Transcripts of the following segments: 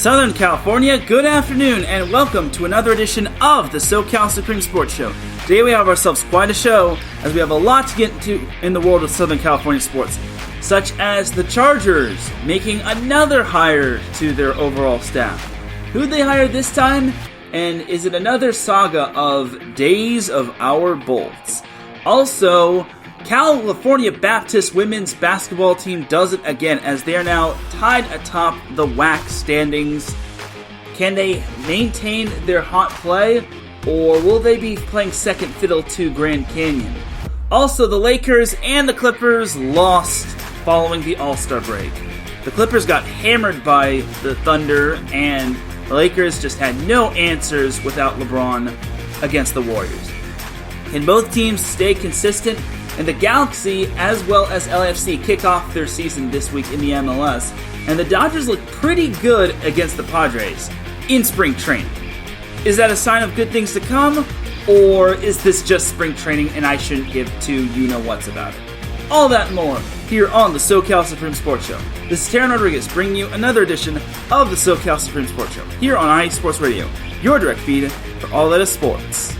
Southern California, good afternoon, and welcome to another edition of the SoCal Supreme Sports Show. Today we have ourselves quite a show, as we have a lot to get into in the world of Southern California sports, such as the Chargers making another hire to their overall staff. Who'd they hire this time? And is it another saga of Days of Our Bolts? Also, California Baptist women's basketball team does it again, as they are now tied atop the WAC standings. Can they maintain their hot play, or will they be playing second fiddle to Grand Canyon? Also, the Lakers and the Clippers lost following the All-Star break. The Clippers got hammered by the Thunder, and the Lakers just had no answers without LeBron against the Warriors. Can both teams stay consistent? And the Galaxy, as well as LAFC, kick off their season this week in the MLS. And the Dodgers look pretty good against the Padres in spring training. Is that a sign of good things to come? Or is this just spring training and I shouldn't give two you-know-whats about it? All that and more here on the SoCal Supreme Sports Show. This is Teran Rodriguez bringing you another edition of the SoCal Supreme Sports Show here on IE Sports Radio, your direct feed for all that is sports.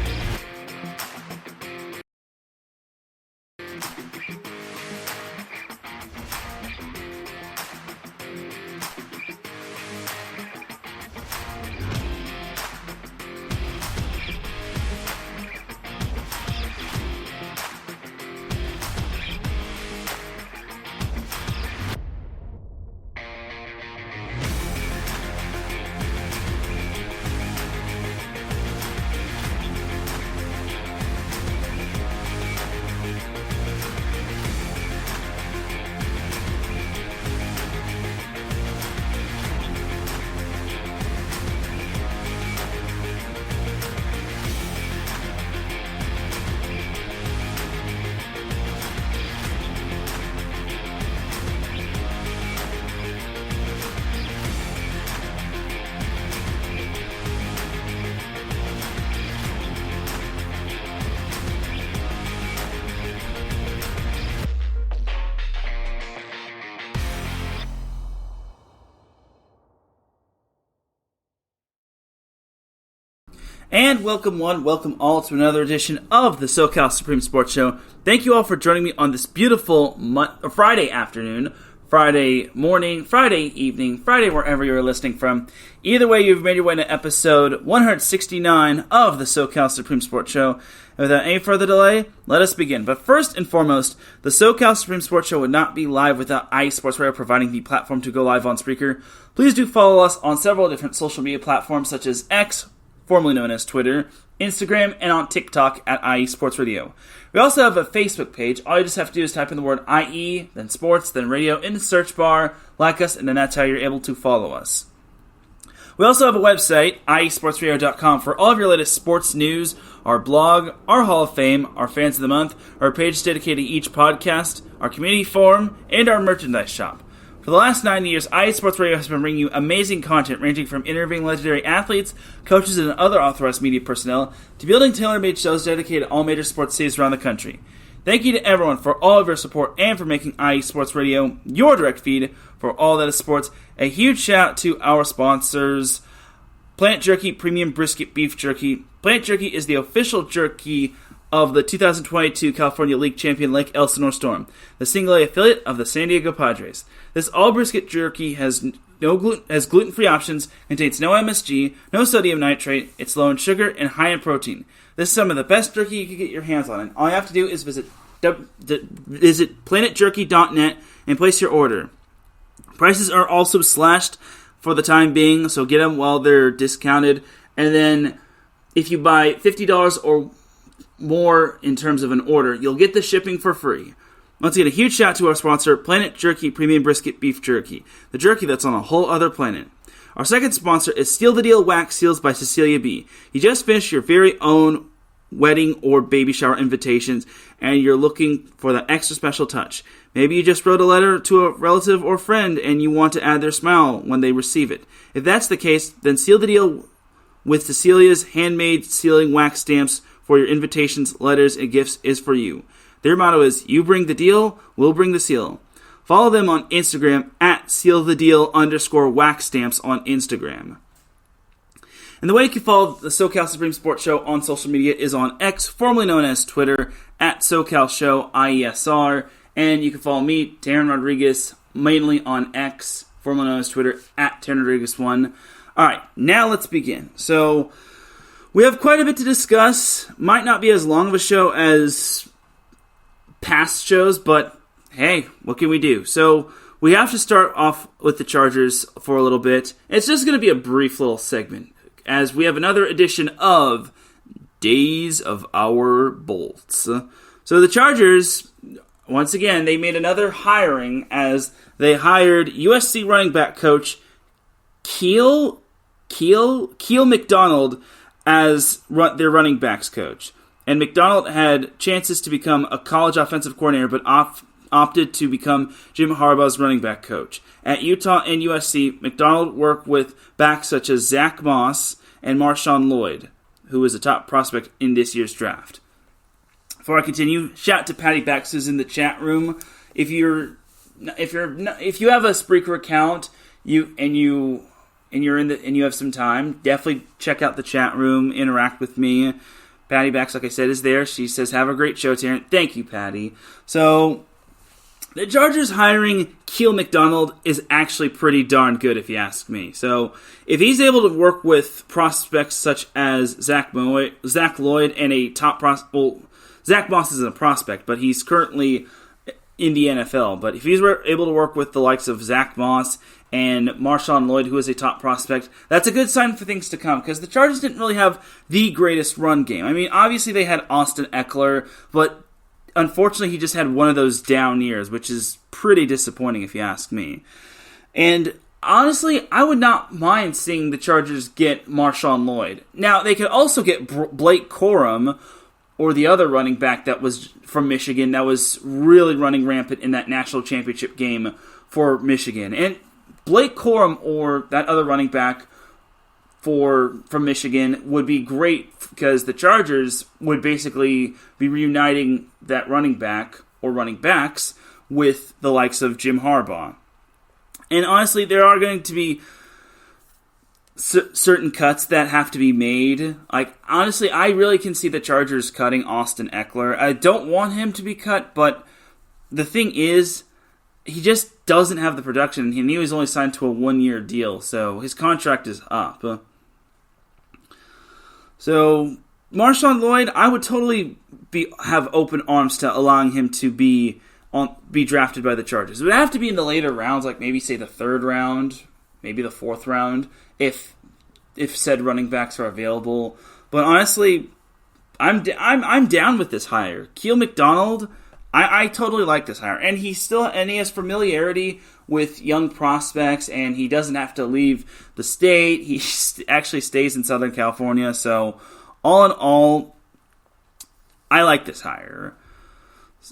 And welcome one, welcome all to another edition of the SoCal Supreme Sports Show. Thank you all for joining me on this beautiful Friday afternoon, Friday morning, Friday evening, Friday wherever you're listening from. Either way, you've made your way to episode 169 of the SoCal Supreme Sports Show. And without any further delay, let us begin. But first and foremost, the SoCal Supreme Sports Show would not be live without IE Sports Radio providing the platform to go live on Spreaker. Please do follow us on several different social media platforms such as X, formerly known as Twitter, Instagram, and on TikTok at IE Sports Radio. We also have a Facebook page. All you just have to do is type in the word IE, then sports, then radio in the search bar, like us, and then that's how you're able to follow us. We also have a website, iesportsradio.com, for all of your latest sports news, our blog, our Hall of Fame, our Fans of the Month, our page dedicated to each podcast, our community forum, and our merchandise shop. For the last 9 years, IE Sports Radio has been bringing you amazing content ranging from interviewing legendary athletes, coaches, and other authorized media personnel to building tailor-made shows dedicated to all major sports cities around the country. Thank you to everyone for all of your support and for making IE Sports Radio your direct feed for all that is sports. A huge shout out to our sponsors, Planet Jerky Premium Brisket Beef Jerky. Planet Jerky is the official jerky of the 2022 California League champion Lake Elsinore Storm, the single-A affiliate of the San Diego Padres. This all-brisket jerky has gluten-free options, contains no MSG, no sodium nitrate, it's low in sugar, and high in protein. This is some of the best jerky you can get your hands on, and all you have to do is visit planetjerky.net and place your order. Prices are also slashed for the time being, so get them while they're discounted. And then if you buy $50 or more in terms of an order, you'll get the shipping for free. Once again, a huge shout out to our sponsor, Planet Jerky Premium Brisket Beef Jerky, the jerky that's on a whole other planet. Our second sponsor is Seal the Deal Wax Seals by Cecilia B. You just finished your very own wedding or baby shower invitations, and you're looking for the extra special touch. Maybe you just wrote a letter to a relative or friend, and you want to add their smile when they receive it. If that's the case, then seal the deal with Cecilia's handmade sealing wax stamps for your invitations, letters, and gifts is for you. Their motto is, you bring the deal, we'll bring the seal. follow them on Instagram at sealthedeal_wax stamps on Instagram. And the way you can follow the SoCal Supreme Sports Show on social media is on X, formerly known as Twitter, at SoCal Show IESR. And you can follow me, Teran Rodriguez, mainly on X, formerly known as Twitter, at Teran Rodriguez 1. Alright, now let's begin. So, we have quite a bit to discuss. Might not be as long of a show as past shows, but hey, what can we do? So, we have to start off with the Chargers for a little bit. It's just going to be a brief little segment, as we have another edition of Days of Our Bolts. So the Chargers, once again, they made another hiring as they hired USC running back coach Keel McDonald as their running backs coach. And McDonald had chances to become a college offensive coordinator, but opted to become Jim Harbaugh's running back coach. At Utah and USC, McDonald worked with backs such as Zach Moss and Marshawn Lloyd, who was a top prospect in this year's draft. Before I continue, shout out to Patty Bax, who's in the chat room. If you have a Spreaker account, and you have some time, definitely check out the chat room, interact with me. Patty Bax, like I said, is there. She says, "Have a great show, Teran." Thank you, Patty. So, the Chargers hiring Keel McDonald is actually pretty darn good, if you ask me. So, if he's able to work with prospects such as Zach Lloyd and a top prospect, well, Zach Moss isn't a prospect, but he's currently in the NFL. But if he's able to work with the likes of Zach Moss and Marshawn Lloyd, who is a top prospect, that's a good sign for things to come, because the Chargers didn't really have the greatest run game. I mean, obviously they had Austin Eckler, but unfortunately, he just had one of those down years, which is pretty disappointing if you ask me. And honestly, I would not mind seeing the Chargers get Marshawn Lloyd. Now, they could also get Blake Corum, or the other running back that was from Michigan that was really running rampant in that national championship game for Michigan. And Blake Corum, or that other running back from Michigan, would be great, because the Chargers would basically be reuniting that running back or running backs with the likes of Jim Harbaugh. And honestly, there are going to be certain cuts that have to be made. Like, honestly, I really can see the Chargers cutting Austin Eckler. I don't want him to be cut, but the thing is, he just doesn't have the production, and he was only signed to a 1-year deal, so his contract is up. So, Marshawn Lloyd, I would totally have open arms to allowing him to be drafted by the Chargers. It would have to be in the later rounds, like maybe say the 3rd round, maybe the 4th round, if said running backs are available. But honestly, I'm down with this hire. Keel McDonald, I totally like this hire, and he has familiarity with young prospects, and he doesn't have to leave the state. He actually stays in Southern California, so all in all, I like this hire.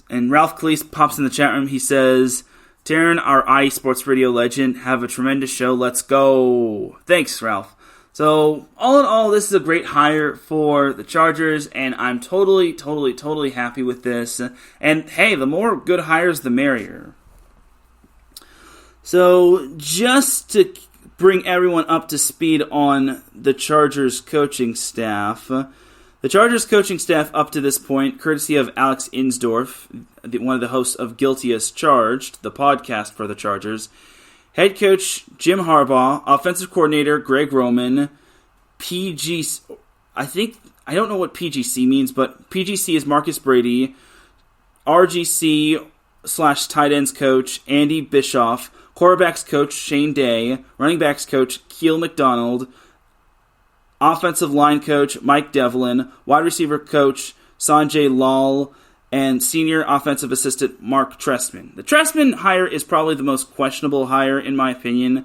And Ralph Cleese pops in the chat room. He says, "Teran, our iSports radio legend, have a tremendous show. Let's go." Thanks, Ralph. So, all in all, this is a great hire for the Chargers, and I'm totally happy with this. And hey, the more good hires, the merrier. So, just to bring everyone up to speed on the Chargers coaching staff, the Chargers coaching staff up to this point, courtesy of Alex Insdorf, one of the hosts of Guilty as Charged, the podcast for the Chargers. Head coach Jim Harbaugh, offensive coordinator Greg Roman, I don't know what PGC means, but PGC is Marcus Brady, RGC/tight ends coach Andy Bischoff, quarterbacks coach Shane Day, running backs coach Keel McDonald, offensive line coach Mike Devlin, wide receiver coach Sanjay Lal, and senior offensive assistant Mark Trestman. The Trestman hire is probably the most questionable hire in my opinion,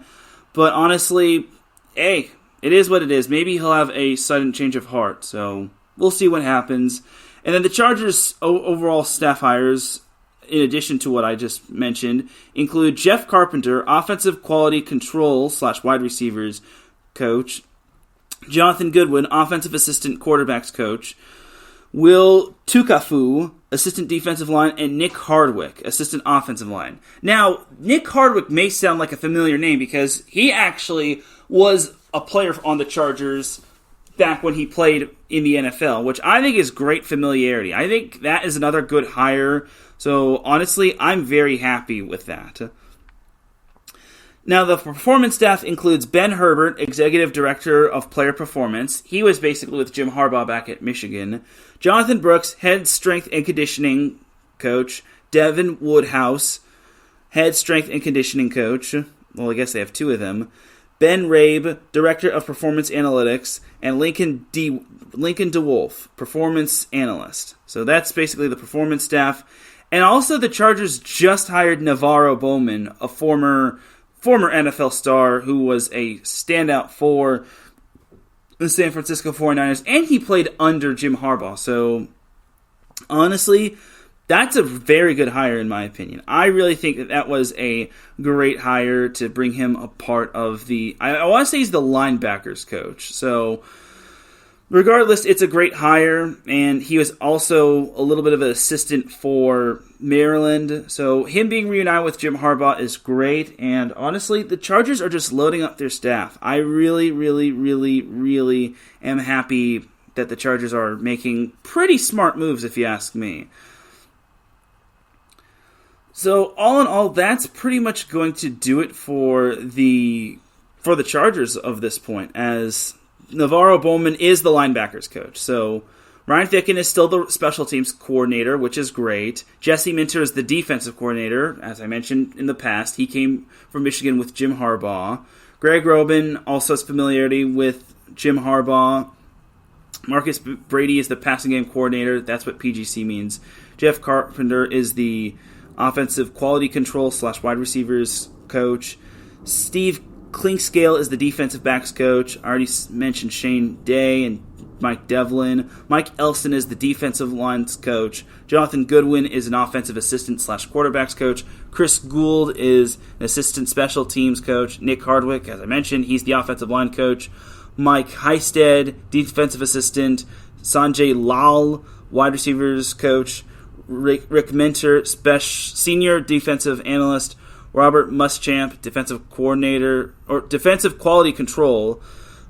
but honestly, hey, it is what it is. Maybe he'll have a sudden change of heart, so we'll see what happens. And then the Chargers' overall staff hires, in addition to what I just mentioned, include Jeff Carpenter, offensive quality control / wide receivers coach, Jonathan Goodwin, offensive assistant quarterbacks coach, Will Tukafu, assistant defensive line, and Nick Hardwick, assistant offensive line. Now, Nick Hardwick may sound like a familiar name because he actually was a player on the Chargers back when he played in the NFL, which I think is great familiarity. I think that is another good hire. So, honestly, I'm very happy with that. Now, the performance staff includes Ben Herbert, Executive Director of Player Performance. He was basically with Jim Harbaugh back at Michigan. Jonathan Brooks, Head Strength and Conditioning Coach. Devin Woodhouse, Head Strength and Conditioning Coach. Well, I guess they have two of them. Ben Rabe, Director of Performance Analytics. And Lincoln DeWolf, Performance Analyst. So that's basically the performance staff. And also the Chargers just hired Navarro Bowman, a former NFL star who was a standout for the San Francisco 49ers, and he played under Jim Harbaugh. So, honestly, that's a very good hire in my opinion. I really think that was a great hire to bring him a part of the... I want to say he's the linebackers coach. So, regardless, it's a great hire, and he was also a little bit of an assistant for Maryland. So him being reunited with Jim Harbaugh is great, and honestly, the Chargers are just loading up their staff. I really, really, really, really am happy that the Chargers are making pretty smart moves, if you ask me. So all in all, that's pretty much going to do it for the Chargers of this point, as Navarro Bowman is the linebackers coach. So Ryan Ficken is still the special teams coordinator, which is great. Jesse Minter is the defensive coordinator. As I mentioned in the past, he came from Michigan with Jim Harbaugh. Greg Robin also has familiarity with Jim Harbaugh. Marcus Brady is the passing game coordinator. That's what PGC means. Jeff Carpenter is the offensive quality control / wide receivers coach. Steve Klinkscale is the defensive backs coach. I already mentioned Shane Day and Mike Devlin. Mike Elson is the defensive lines coach. Jonathan Goodwin is an offensive assistant / quarterbacks coach. Chris Gould is an assistant special teams coach. Nick Hardwick, as I mentioned, he's the offensive line coach. Mike Heisted, defensive assistant. Sanjay Lal, wide receivers coach. Rick Minter, senior defensive analyst. Robert Muschamp, defensive coordinator or defensive quality control.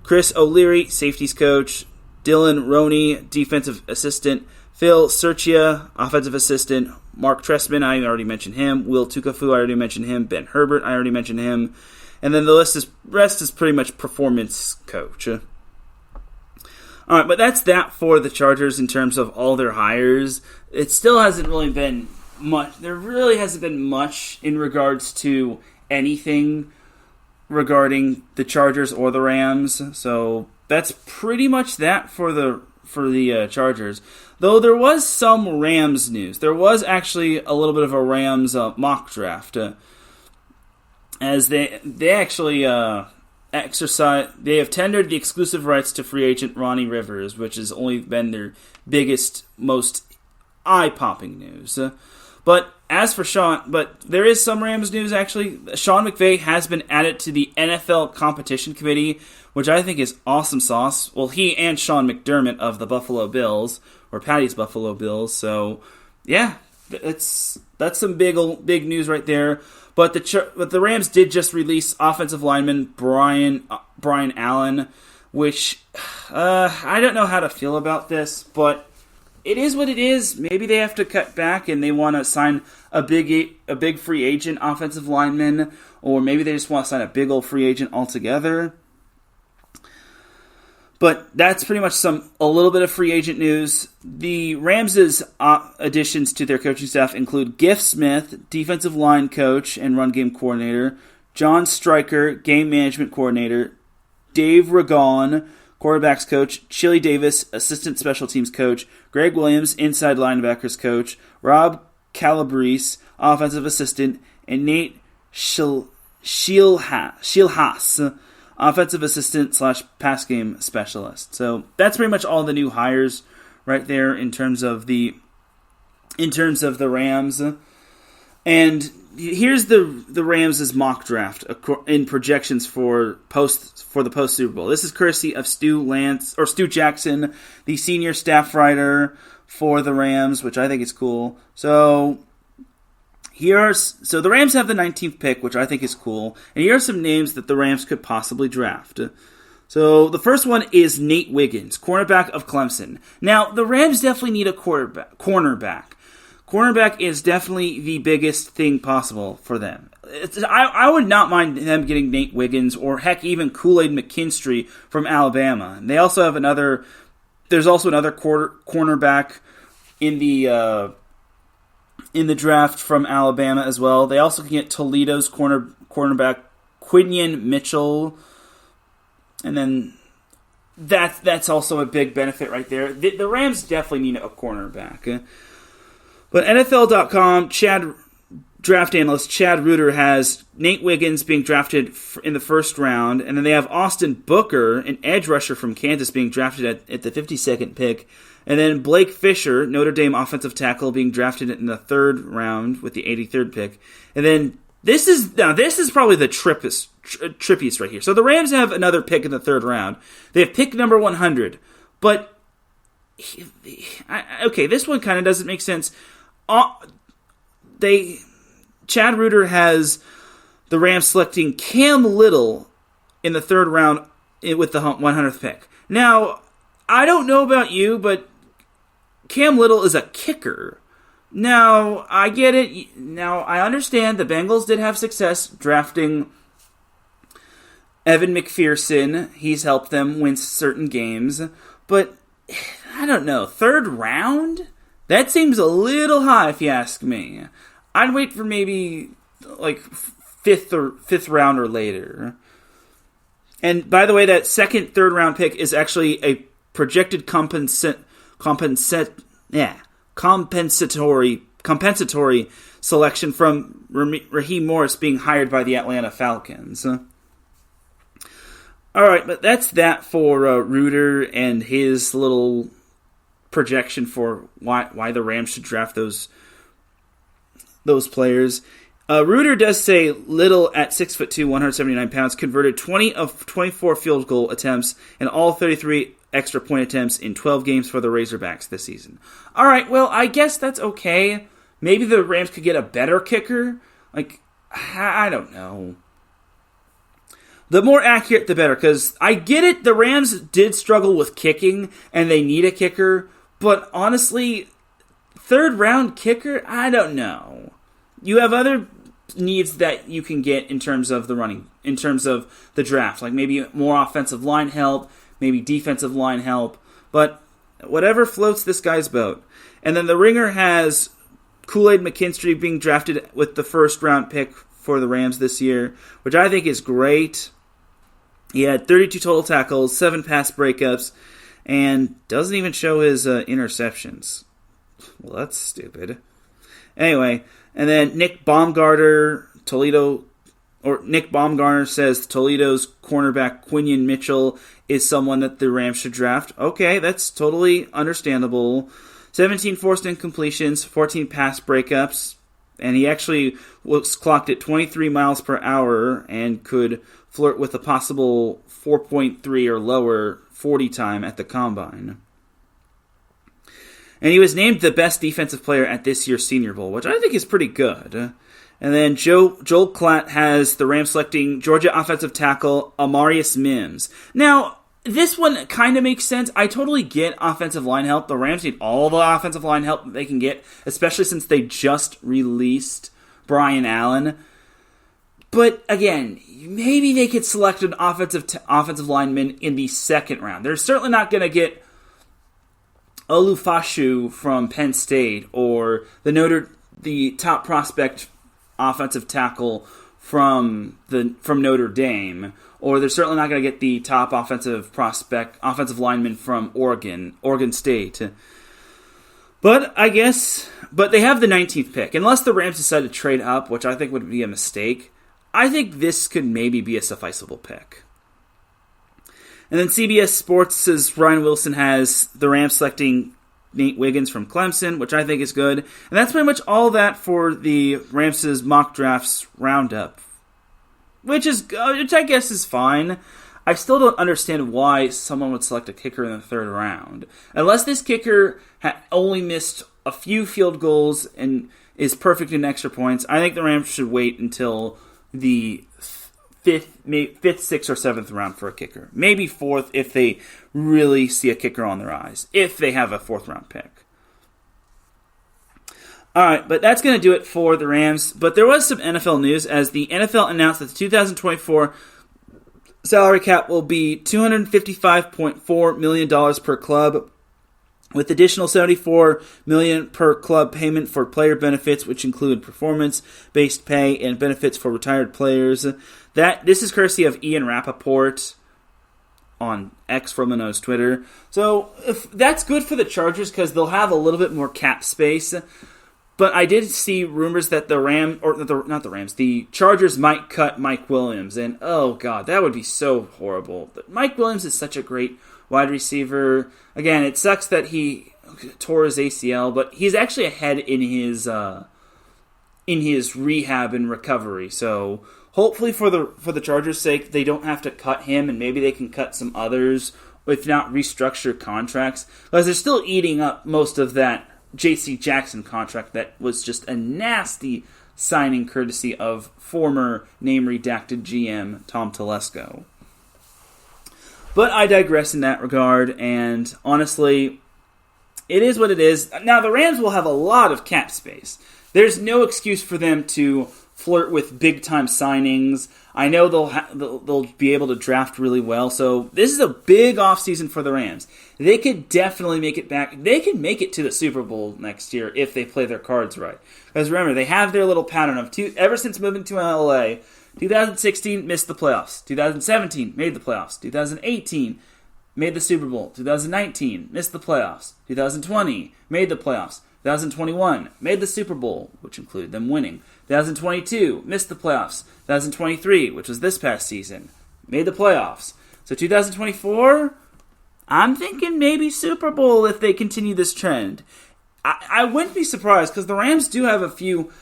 Chris O'Leary, safeties coach. Dylan Roney, defensive assistant. Phil Serchia, offensive assistant. Mark Trestman, I already mentioned him. Will Tukafu, I already mentioned him. Ben Herbert, I already mentioned him. And then the rest is pretty much performance coach. All right, but that's that for the Chargers in terms of all their hires. It still hasn't really been much. There really hasn't been much in regards to anything regarding the Chargers or the Rams. So that's pretty much that for the Chargers. Though there was some Rams news. There was actually a little bit of a Rams mock draft, as they actually they have tendered the exclusive rights to free agent Ronnie Rivers, which has only been their biggest, most eye-popping news. But there is some Rams news actually. Sean McVay has been added to the NFL competition committee, which I think is awesome sauce. Well, he and Sean McDermott of the Buffalo Bills, or Patty's Buffalo Bills. So, yeah, that's some big news right there. But the Rams did just release offensive lineman Brian Allen, which I don't know how to feel about this, but it is what it is. Maybe they have to cut back and they want to sign a big free agent offensive lineman, or maybe they just want to sign a big old free agent altogether. But that's pretty much a little bit of free agent news. The Rams' additions to their coaching staff include Giff Smith, defensive line coach and run game coordinator, John Stryker, game management coordinator, Dave Ragon, quarterbacks coach, Chili Davis, assistant special teams coach, Greg Williams, inside linebackers coach, Rob Calabrese, offensive assistant, and Nate Shielhaas, offensive assistant / pass game specialist. So that's pretty much all the new hires right there in terms of the Rams. And here's the Rams' mock draft in projections for the post Super Bowl. This is courtesy of Stu Jackson, the senior staff writer for the Rams, which I think is cool. So the Rams have the 19th pick, which I think is cool. And here are some names that the Rams could possibly draft. So the first one is Nate Wiggins, cornerback of Clemson. Now, the Rams definitely need a cornerback. Cornerback is definitely the biggest thing possible for them. I would not mind them getting Nate Wiggins or, heck, even Kool-Aid McKinstry from Alabama. And they also have there's also another cornerback in the draft from Alabama as well. They also can get Toledo's cornerback Quinion Mitchell. And then that's also a big benefit right there. The Rams definitely need a cornerback. But NFL.com, draft analyst Chad Reuter has Nate Wiggins being drafted in the first round, and then they have Austin Booker, an edge rusher from Kansas, being drafted at the 52nd pick, and then Blake Fisher, Notre Dame offensive tackle, being drafted in the third round with the 83rd pick. And then this is probably the trippiest right here. So the Rams have another pick in the third round. They have pick number 100, but this one kind of doesn't make sense. Chad Reuter has the Rams selecting Cam Little in the third round with the 100th pick. Now, I don't know about you, but Cam Little is a kicker. Now, I get it. Now, I understand the Bengals did have success drafting Evan McPherson. He's helped them win certain games. But, I don't know, third round? That seems a little high if you ask me. I'd wait for maybe like fifth round or later. And by the way, that third round pick is actually a projected compensatory selection from Raheem Morris being hired by the Atlanta Falcons. All right, but that's that for Reuter and his little projection for why the Rams should draft those players. Reuter does say Little at 6'2", 179 pounds, converted 20 of 24 field goal attempts and all 33 extra point attempts in 12 games for the Razorbacks this season. All right, well, I guess that's okay. Maybe the Rams could get a better kicker. Like, I don't know. The more accurate, the better, because I get it, the Rams did struggle with kicking, and they need a kicker, but honestly, third round kicker, I don't know. You have other needs that you can get in terms of the draft, like maybe more offensive line help, maybe defensive line help, but whatever floats this guy's boat. And then the Ringer has Kool-Aid McKinstry being drafted with the first round pick for the Rams this year, which I think is great. He had 32 total tackles, 7 pass breakups, and doesn't even show his interceptions. Well, that's stupid. Anyway, and then Nick Baumgartner says Toledo's cornerback Quinion Mitchell is someone that the Rams should draft. Okay, that's totally understandable. 17 forced incompletions, 14 pass breakups, and he actually was clocked at 23 miles per hour and could flirt with a possible 4.3 or lower 40 time at the Combine. And he was named the best defensive player at this year's Senior Bowl, which I think is pretty good. And then Joel Klatt has the Rams selecting Georgia offensive tackle Amarius Mims. Now, this one kind of makes sense. I totally get offensive line help. The Rams need all the offensive line help they can get, especially since they just released Brian Allen. But again, maybe they could select an offensive lineman in the second round. They're certainly not going to get Olufashu from Penn State or the top prospect offensive tackle from Notre Dame, or they're certainly not going to get the top offensive lineman from Oregon State. But they have the 19th pick. Unless the Rams decide to trade up, which I think would be a mistake, I think this could maybe be a sufficeable pick. And then CBS Sports' Ryan Wilson has the Rams selecting Nate Wiggins from Clemson, which I think is good. And that's pretty much all that for the Rams' mock drafts roundup, which I guess is fine. I still don't understand why someone would select a kicker in the third round. Unless this kicker only missed a few field goals and is perfect in extra points, I think the Rams should wait until the fifth, 6th, or 7th round for a kicker. Maybe 4th if they really see a kicker on their eyes, if they have a 4th round pick. Alright, but that's going to do it for the Rams. But there was some NFL news as the NFL announced that the 2024 salary cap will be $255.4 million per club, with additional $74 million per club payment for player benefits, which include performance-based pay and benefits for retired players. This is courtesy of Ian Rappaport on X, formerly known as Twitter. So that's good for the Chargers because they'll have a little bit more cap space. But I did see rumors that the Chargers might cut Mike Williams, and oh god, that would be so horrible. Mike Williams is such a great wide receiver. Again, it sucks that he tore his ACL, but he's actually ahead in his rehab and recovery. So hopefully for the Chargers' sake, they don't have to cut him, and maybe they can cut some others, if not restructure contracts, because they're still eating up most of that J.C. Jackson contract that was just a nasty signing courtesy of former name-redacted GM Tom Telesco. But I digress in that regard, and honestly, it is what it is. Now, the Rams will have a lot of cap space. There's no excuse for them to flirt with big-time signings. I know they'll be able to draft really well, so this is a big offseason for the Rams. They could definitely make it back. They could make it to the Super Bowl next year if they play their cards right. Because remember, they have their little pattern of ever since moving to LA, 2016 missed the playoffs. 2017 made the playoffs. 2018 made the Super Bowl. 2019 missed the playoffs. 2020 made the playoffs. 2021 made the Super Bowl, which included them winning. 2022 missed the playoffs. 2023, which was this past season, made the playoffs. So 2024, I'm thinking maybe Super Bowl if they continue this trend. I wouldn't be surprised because the Rams do have a few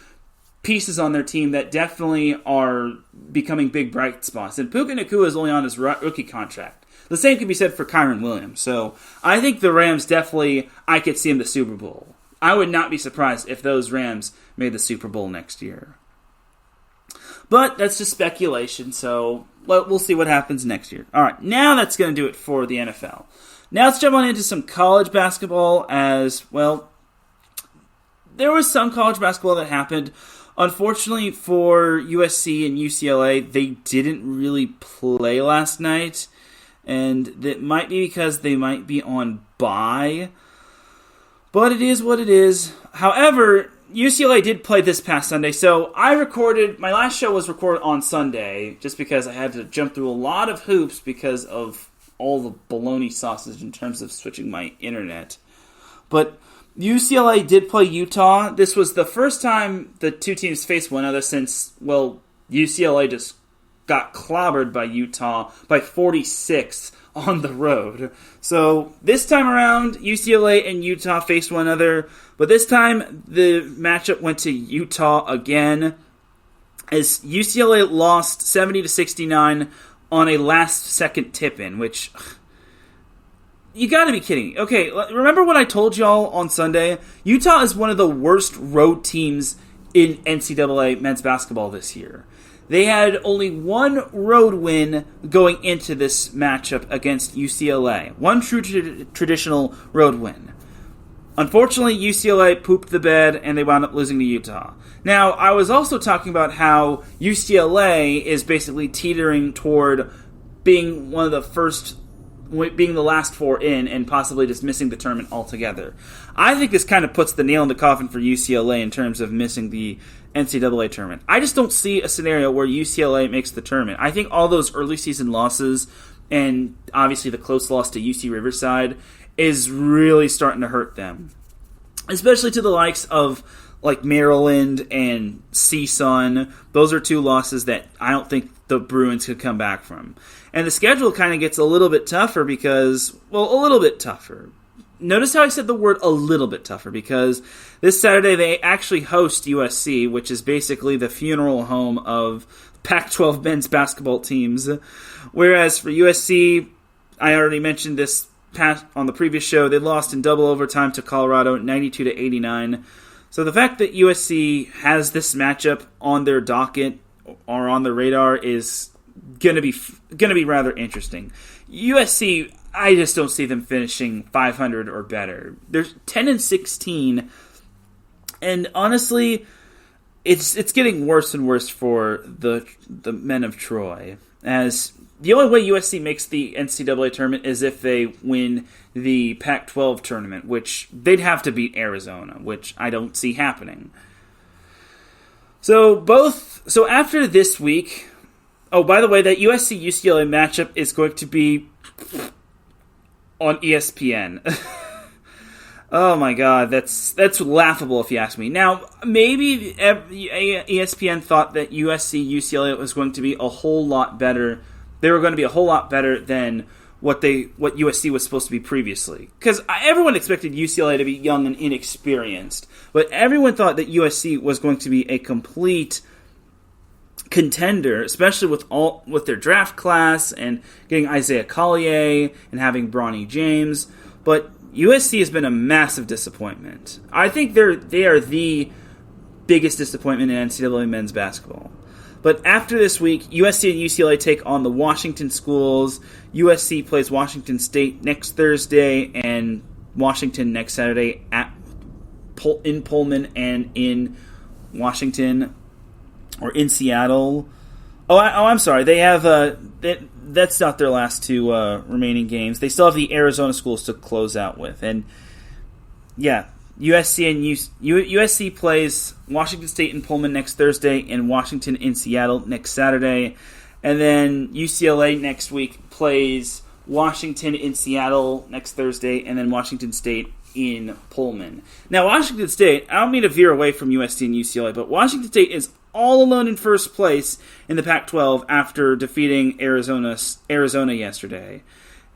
pieces on their team that definitely are becoming big bright spots. And Puka Nacua is only on his rookie contract. The same can be said for Kyron Williams. So I think the Rams definitely, I could see in the Super Bowl. I would not be surprised if those Rams made the Super Bowl next year. But that's just speculation, so we'll see what happens next year. All right, now that's going to do it for the NFL. Now let's jump on into some college basketball as, well, there was some college basketball that happened. Unfortunately for USC and UCLA, they didn't really play last night, and that might be because they might be on bye. But it is what it is. However, UCLA did play this past Sunday, so my last show was recorded on Sunday, just because I had to jump through a lot of hoops because of all the bologna sausage in terms of switching my internet. But UCLA did play Utah. This was the first time the two teams faced one another since, well, UCLA just got clobbered by Utah by 46 on the road. So this time around, UCLA and Utah faced one another, but this time the matchup went to Utah again, as UCLA lost 70-69 on a last-second tip-in, which, you gotta be kidding. Okay, remember what I told y'all on Sunday? Utah is one of the worst road teams in NCAA men's basketball this year. They had only one road win going into this matchup against UCLA. One true traditional road win. Unfortunately, UCLA pooped the bed and they wound up losing to Utah. Now, I was also talking about how UCLA is basically teetering toward being being the last four in and possibly just missing the tournament altogether. I think this kind of puts the nail in the coffin for UCLA in terms of missing the NCAA tournament. I just don't see a scenario where UCLA makes the tournament. I think all those early season losses and obviously the close loss to UC Riverside is really starting to hurt them. Especially to the likes of like Maryland and CSUN. Those are two losses that I don't think the Bruins could come back from. And the schedule kind of gets a little bit tougher because, well, a little bit tougher. notice how I said the word a little bit tougher, because this Saturday they actually host USC, which is basically the funeral home of Pac-12 men's basketball teams. Whereas for USC, I already mentioned this on the previous show, they lost in double overtime to Colorado, 92-89. So the fact that USC has this matchup on their docket or on their radar is going to be rather interesting. USC, I just don't see them finishing 500 or better. They're 10-16, and honestly, it's getting worse and worse for the men of Troy. As the only way USC makes the NCAA tournament is if they win the Pac-12 tournament, which they'd have to beat Arizona, which I don't see happening. So after this week, oh, by the way, that USC-UCLA matchup is going to be on ESPN. Oh my God, that's laughable if you ask me. Now, maybe ESPN thought that USC-UCLA was going to be a whole lot better. They were going to be a whole lot better than what USC was supposed to be previously. Because everyone expected UCLA to be young and inexperienced, but everyone thought that USC was going to be a complete contender, especially with their draft class and getting Isaiah Collier and having Bronny James. But USC has been a massive disappointment. I think they are the biggest disappointment in NCAA men's basketball. But after this week, USC and UCLA take on the Washington schools. USC plays Washington State next Thursday and Washington next Saturday in Pullman and in Washington or in Seattle. I'm sorry. They have that's not their last two remaining games. They still have the Arizona schools to close out with, and yeah, USC plays Washington State in Pullman next Thursday, and Washington in Seattle next Saturday, and then UCLA next week plays Washington in Seattle next Thursday, and then Washington State in Pullman. Now, Washington State, I don't mean to veer away from USC and UCLA, but Washington State is all alone in first place in the Pac-12 after defeating Arizona yesterday.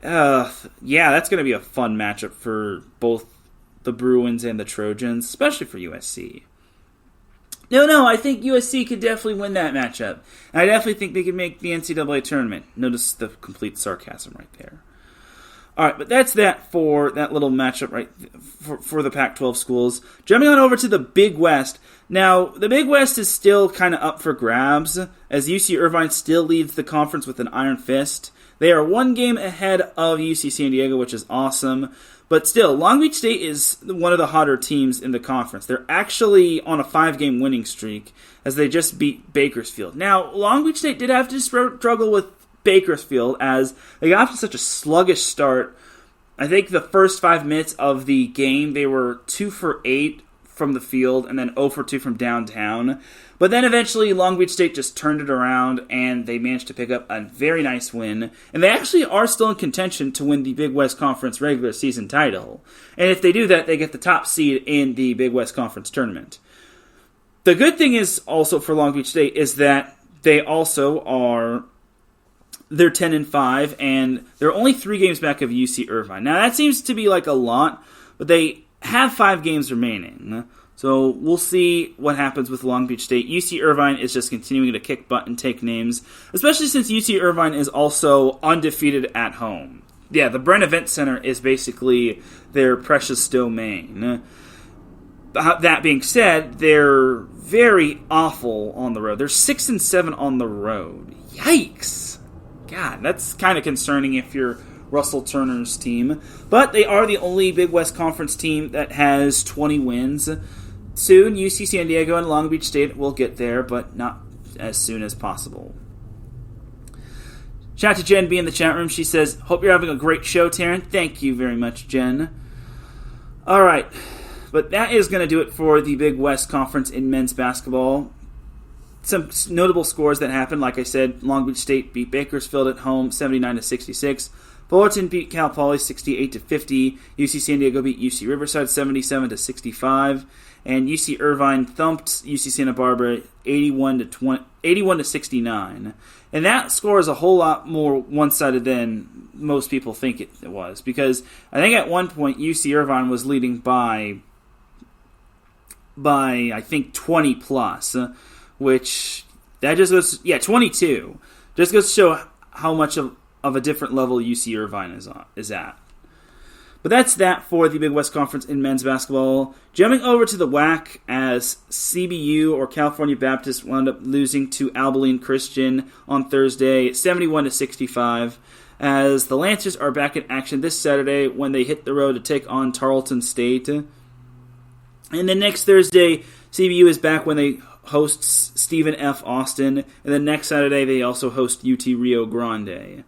Yeah, that's going to be a fun matchup for both the Bruins and the Trojans, especially for USC. No, I think USC could definitely win that matchup. And I definitely think they could make the NCAA tournament. Notice the complete sarcasm right there. All right, but that's that for that little matchup right for the Pac-12 schools. Jumping on over to the Big West. Now, the Big West is still kind of up for grabs, as UC Irvine still leads the conference with an iron fist. They are one game ahead of UC San Diego, which is awesome. But still, Long Beach State is one of the hotter teams in the conference. They're actually on a 5-game winning streak, as they just beat Bakersfield. Now, Long Beach State did have to struggle with Bakersfield, as they got off to such a sluggish start. I think the first 5 minutes of the game, they were 2 for 8 from the field, and then 0 for 2 from downtown. But then eventually Long Beach State just turned it around, and they managed to pick up a very nice win. And they actually are still in contention to win the Big West Conference regular season title. And if they do that, they get the top seed in the Big West Conference tournament. The good thing is also for Long Beach State is that they also are... They're 10-5, and they're only 3 games back of UC Irvine. Now, that seems to be like a lot, but they have 5 games remaining. So we'll see what happens with Long Beach State. UC Irvine is just continuing to kick butt and take names, especially since UC Irvine is also undefeated at home. Yeah, the Brent Event Center is basically their precious domain. That being said, they're very awful on the road. They're 6-7 on the road. Yikes! God, that's kind of concerning if you're Russell Turner's team. But they are the only Big West Conference team that has 20 wins. Soon, UC San Diego and Long Beach State will get there, but not as soon as possible. Shout out to Jen B in the chat room. She says, hope you're having a great show, Teran. Thank you very much, Jen. All right, but that is going to do it for the Big West Conference in men's basketball. Some notable scores that happened, like I said, Long Beach State beat Bakersfield at home 79-66. Fullerton beat Cal Poly 68-50. UC San Diego beat UC Riverside 77-65. And UC Irvine thumped UC Santa Barbara 81-69. And that score is a whole lot more one-sided than most people think it was. Because I think at one point UC Irvine was leading by I think 20 plus, which that just goes 22. Just goes to show how much of a different level UC Irvine is at. But that's that for the Big West Conference in men's basketball. Jumping over to the WAC as CBU, or California Baptist, wound up losing to Abilene Christian on Thursday, 71-65, as the Lancers are back in action this Saturday when they hit the road to take on Tarleton State. And then next Thursday, CBU is back when they host Stephen F. Austin, and then next Saturday they also host UT Rio Grande.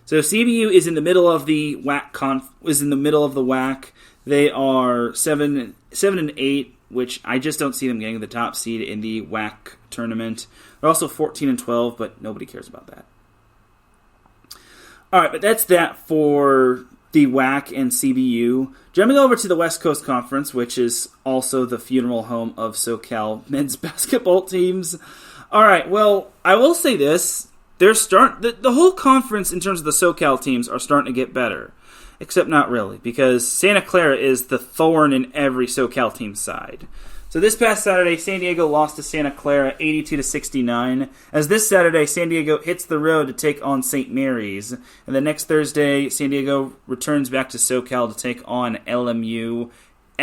So CBU is in the middle of the WAC. They are 7-8, which I just don't see them getting the top seed in the WAC tournament. They're also 14-12, but nobody cares about that. All right, but that's that for the WAC and CBU. Jumping over to the West Coast Conference, which is also the funeral home of SoCal men's basketball teams. All right, well, I will say this. The whole conference in terms of the SoCal teams are starting to get better. Except not really, because Santa Clara is the thorn in every SoCal team's side. So this past Saturday, San Diego lost to Santa Clara 82-69. As this Saturday, San Diego hits the road to take on St. Mary's. And the next Thursday, San Diego returns back to SoCal to take on LMU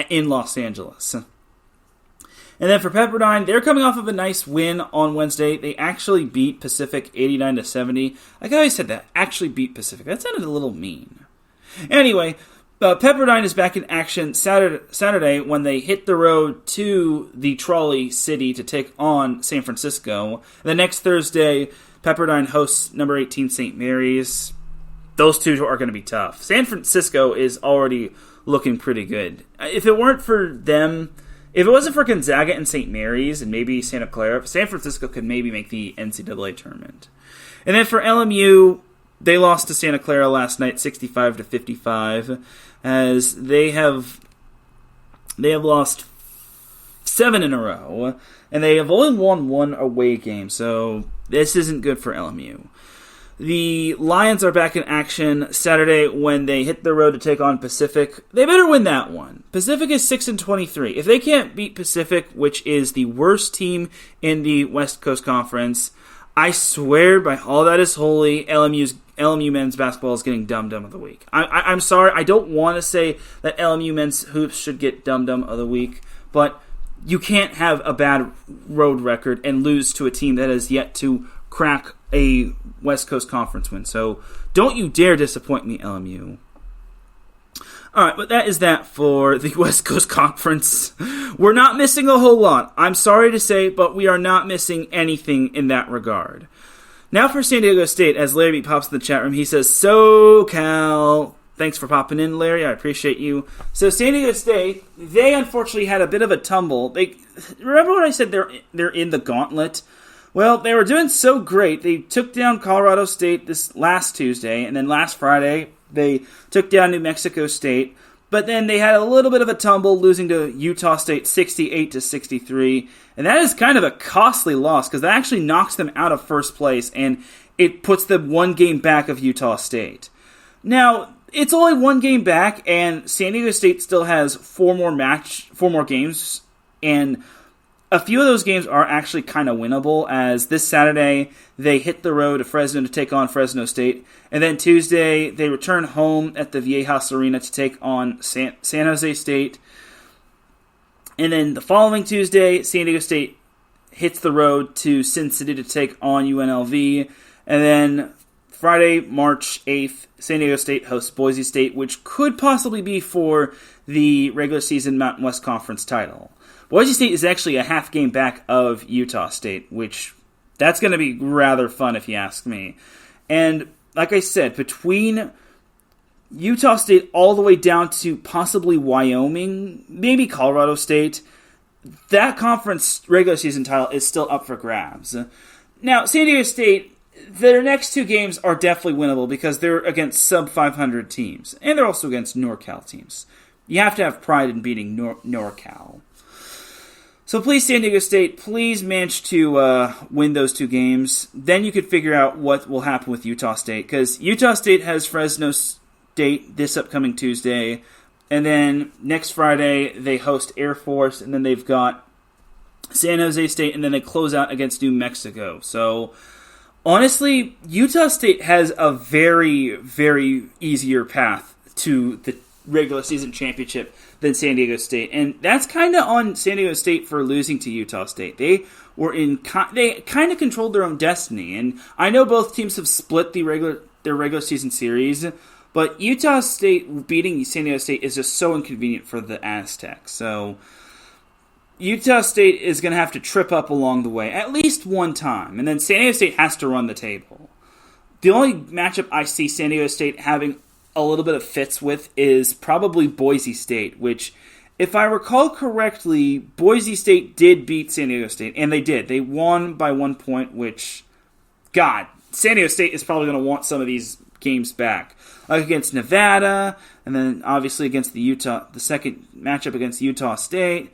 in Los Angeles. And then for Pepperdine, they're coming off of a nice win on Wednesday. They actually beat Pacific 89-70. Like I always said that, actually beat Pacific. That sounded a little mean. Anyway, Pepperdine is back in action Saturday when they hit the road to the Trolley City to take on San Francisco. The next Thursday, Pepperdine hosts number 18 St. Mary's. Those two are going to be tough. San Francisco is already looking pretty good. If it wasn't for Gonzaga and St. Mary's and maybe Santa Clara, San Francisco could maybe make the NCAA tournament. And then for LMU, they lost to Santa Clara last night, 65-55, as they have lost 7 in a row, and they have only won 1 away game, so this isn't good for LMU. The Lions are back in action Saturday when they hit the road to take on Pacific. They better win that one. Pacific is 6-23. If they can't beat Pacific, which is the worst team in the West Coast Conference, I swear by all that is holy, LMU men's basketball is getting Dum-Dum of the Week. I'm sorry, I don't want to say that LMU men's hoops should get Dum-Dum of the Week, but you can't have a bad road record and lose to a team that has yet to crack a West Coast Conference win. So don't you dare disappoint me, LMU. All right, but that is that for the West Coast Conference. We're not missing a whole lot. I'm sorry to say, but we are not missing anything in that regard. Now for San Diego State, as Larry pops in the chat room, he says, SoCal. Thanks for popping in, Larry. I appreciate you. So San Diego State, they unfortunately had a bit of a tumble. Remember when I said they're in the gauntlet? Well, they were doing so great. They took down Colorado State this last Tuesday, and then last Friday they took down New Mexico State. But then they had a little bit of a tumble, losing to Utah State 68-63. And that is kind of a costly loss because that actually knocks them out of first place, and it puts them 1 game back of Utah State. Now, it's only 1 game back, and San Diego State still has 4 more games, and a few of those games are actually kind of winnable, as this Saturday they hit the road to Fresno to take on Fresno State, and then Tuesday they return home at the Viejas Arena to take on San Jose State, and then the following Tuesday, San Diego State hits the road to Sin City to take on UNLV, and then Friday, March 8th, San Diego State hosts Boise State, which could possibly be for the regular season Mountain West Conference title. Boise State is actually a half game back of Utah State, which that's going to be rather fun if you ask me. And like I said, between Utah State all the way down to possibly Wyoming, maybe Colorado State, that conference regular season title is still up for grabs. Now, San Diego State, their next two games are definitely winnable because they're against sub-500 teams, and they're also against NorCal teams. You have to have pride in beating NorCal. So please, San Diego State, please manage to win those two games. Then you could figure out what will happen with Utah State, because Utah State has Fresno State this upcoming Tuesday, and then next Friday they host Air Force, and then they've got San Jose State, and then they close out against New Mexico. So honestly, Utah State has a very, very easier path to the regular season championship than San Diego State, and that's kind of on San Diego State for losing to Utah State. They kind of controlled their own destiny, and I know both teams have split their regular season series, but Utah State beating San Diego State is just so inconvenient for the Aztecs. So Utah State is going to have to trip up along the way at least one time, and then San Diego State has to run the table. The only matchup I see San Diego State having a little bit of fits with is probably Boise State, which, if I recall correctly, Boise State did beat San Diego State, and they did. They won by 1 point, which, God, San Diego State is probably going to want some of these games back. Like against Nevada, and then obviously against the second matchup against Utah State,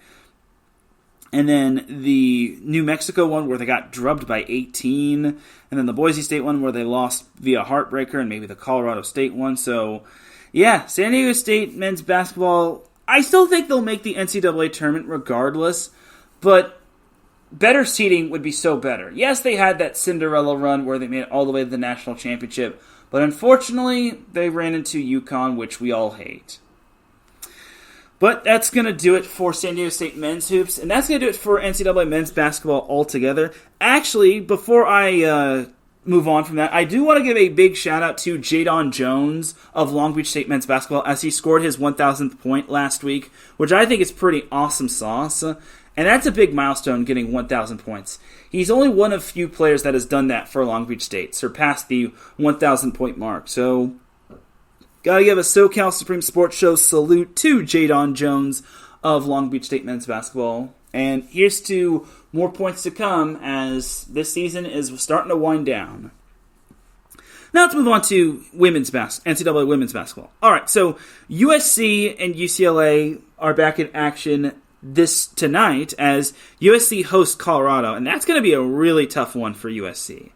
and then the New Mexico one where they got drubbed by 18, and then the Boise State one where they lost via heartbreaker, and maybe the Colorado State one. So, yeah, San Diego State men's basketball, I still think they'll make the NCAA tournament regardless, but better seeding would be so better. Yes, they had that Cinderella run where they made it all the way to the national championship, but unfortunately, they ran into UConn, which we all hate. But that's going to do it for San Diego State men's hoops, and that's going to do it for NCAA men's basketball altogether. Actually, before I move on from that, I do want to give a big shout-out to Jadon Jones of Long Beach State men's basketball as he scored his 1,000th point last week, which I think is pretty awesome sauce. And that's a big milestone, getting 1,000 points. He's only one of few players that has done that for Long Beach State, surpassed the 1,000 point mark. So gotta give a SoCal Supreme Sports Show salute to Jadon Jones of Long Beach State men's basketball. And here's to more points to come as this season is starting to wind down. Now let's move on to NCAA women's basketball. All right, so USC and UCLA are back in action tonight as USC hosts Colorado, and that's going to be a really tough one for USC.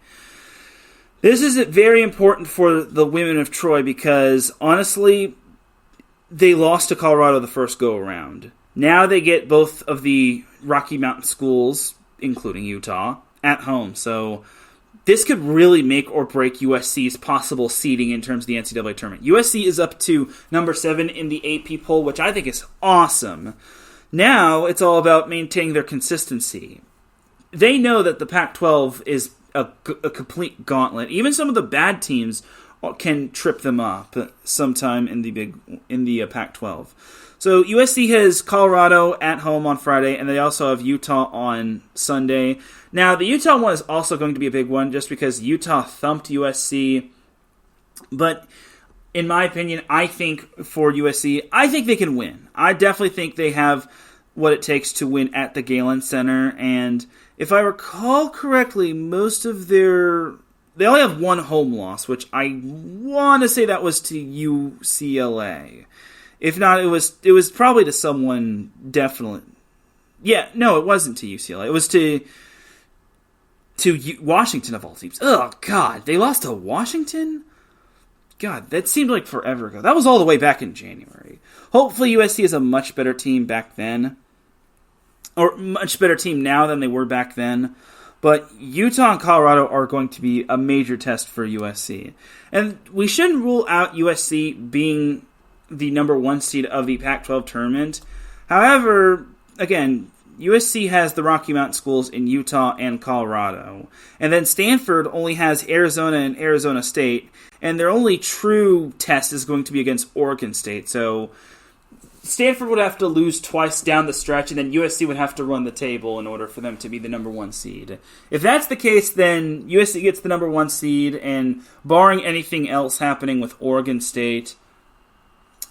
This is very important for the women of Troy because, honestly, they lost to Colorado the first go-around. Now they get both of the Rocky Mountain schools, including Utah, at home. So this could really make or break USC's possible seeding in terms of the NCAA tournament. USC is up to number 7 in the AP poll, which I think is awesome. Now it's all about maintaining their consistency. They know that the Pac-12 is a complete gauntlet. Even some of the bad teams can trip them up sometime in the Pac-12. So USC has Colorado at home on Friday, and they also have Utah on Sunday. Now the Utah one is also going to be a big one, just because Utah thumped USC. But in my opinion, I think for USC, I think they can win. I definitely think they have what it takes to win at the Galen Center, and if I recall correctly, they only have one home loss, which I want to say that was to UCLA. If not, it was probably to someone definitely. Yeah, no, it wasn't to UCLA. It was to Washington of all teams. Oh God, they lost to Washington? God, that seemed like forever ago. That was all the way back in January. Hopefully USC is a much better team back then. Or much better team now than they were back then. But Utah and Colorado are going to be a major test for USC. And we shouldn't rule out USC being the number 1 seed of the Pac-12 tournament. However, again, USC has the Rocky Mountain schools in Utah and Colorado. And then Stanford only has Arizona and Arizona State. And their only true test is going to be against Oregon State. So Stanford would have to lose twice down the stretch, and then USC would have to run the table in order for them to be the number 1 seed. If that's the case, then USC gets the number 1 seed, and barring anything else happening with Oregon State,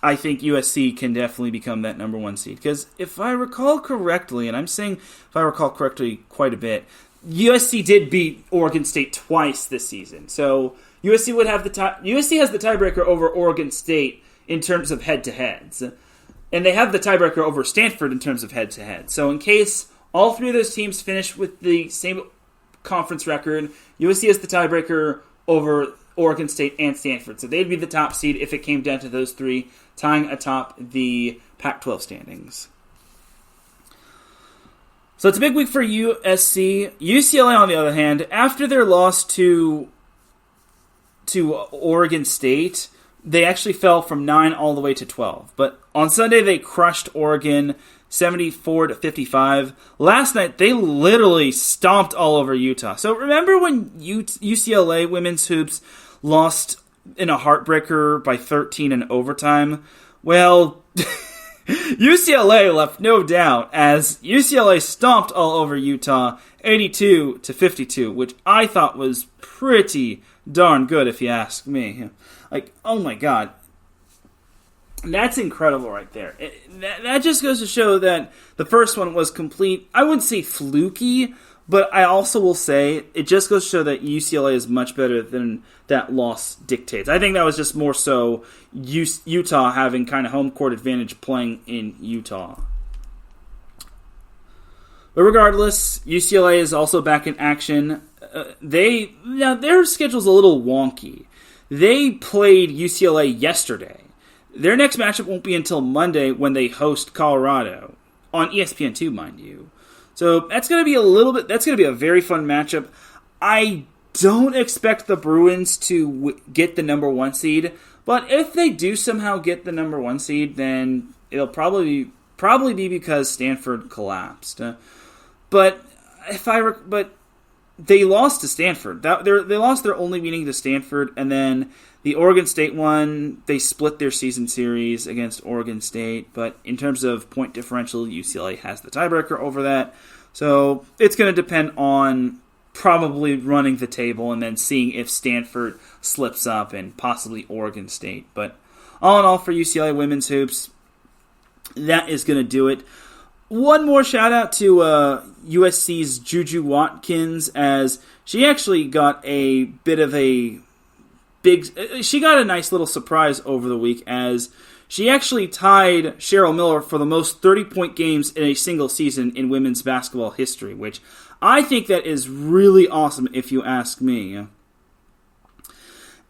I think USC can definitely become that number 1 seed. Because if I recall correctly, and I'm saying if I recall correctly quite a bit, USC did beat Oregon State twice this season. So USC would have USC has the tiebreaker over Oregon State in terms of head-to-heads. And they have the tiebreaker over Stanford in terms of head-to-head. So in case all 3 of those teams finish with the same conference record, USC has the tiebreaker over Oregon State and Stanford. So they'd be the top seed if it came down to those 3, tying atop the Pac-12 standings. So it's a big week for USC. UCLA, on the other hand, after their loss to Oregon State, they actually fell from 9 all the way to 12. But on Sunday, they crushed Oregon 74-55. Last night, they literally stomped all over Utah. So remember when UCLA women's hoops lost in a heartbreaker by 13 in overtime? Well, UCLA left no doubt as UCLA stomped all over Utah 82-52, which I thought was pretty darn good if you ask me. Like, oh my God. That's incredible right there. That just goes to show that the first one was complete, I wouldn't say fluky, but I also will say it just goes to show that UCLA is much better than that loss dictates. I think that was just more so Utah having kind of home court advantage playing in Utah. But regardless, UCLA is also back in action. Their schedule's a little wonky. They played UCLA yesterday. Their next matchup won't be until Monday when they host Colorado on ESPN2, mind you. So that's going to be a very fun matchup. I don't expect the Bruins to get the number 1 seed, but if they do somehow get the number 1 seed, then it'll probably be because Stanford collapsed. But they lost to Stanford. They lost their only meeting to Stanford, and then the Oregon State one, they split their season series against Oregon State. But in terms of point differential, UCLA has the tiebreaker over that. So it's going to depend on probably running the table and then seeing if Stanford slips up and possibly Oregon State. But all in all, for UCLA women's hoops, that is going to do it. One more shout out to USC's Juju Watkins, as she actually got a bit of a she got a nice little surprise over the week, as she actually tied Cheryl Miller for the most 30-point games in a single season in women's basketball history, which I think that is really awesome if you ask me.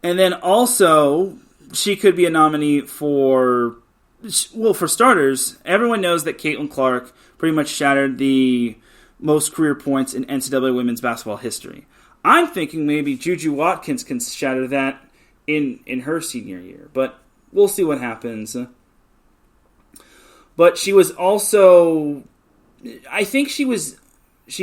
And then also, she could be a nominee for starters, everyone knows that Caitlin Clark pretty much shattered the most career points in NCAA women's basketball history. I'm thinking maybe Juju Watkins can shatter that in her senior year, but we'll see what happens. But she was also, I think she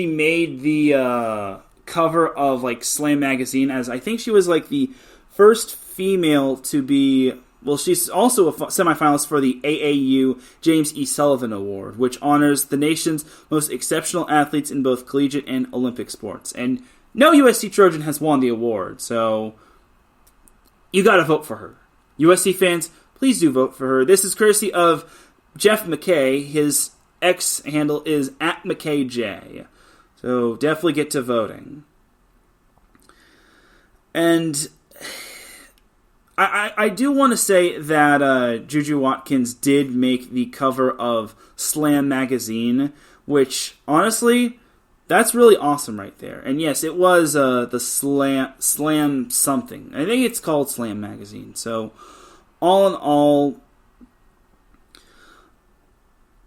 made the cover of like Slam magazine, as I think she was like the first female to be. Well, she's also a semifinalist for the AAU James E. Sullivan Award, which honors the nation's most exceptional athletes in both collegiate and Olympic sports. And no USC Trojan has won the award, so you got to vote for her. USC fans, please do vote for her. This is courtesy of Jeff McKay. His X handle is @McKayJ. So definitely get to voting. And I do want to say that Juju Watkins did make the cover of Slam magazine, which, honestly, that's really awesome right there. And yes, it was the Slam something. I think it's called Slam magazine. So, all in all,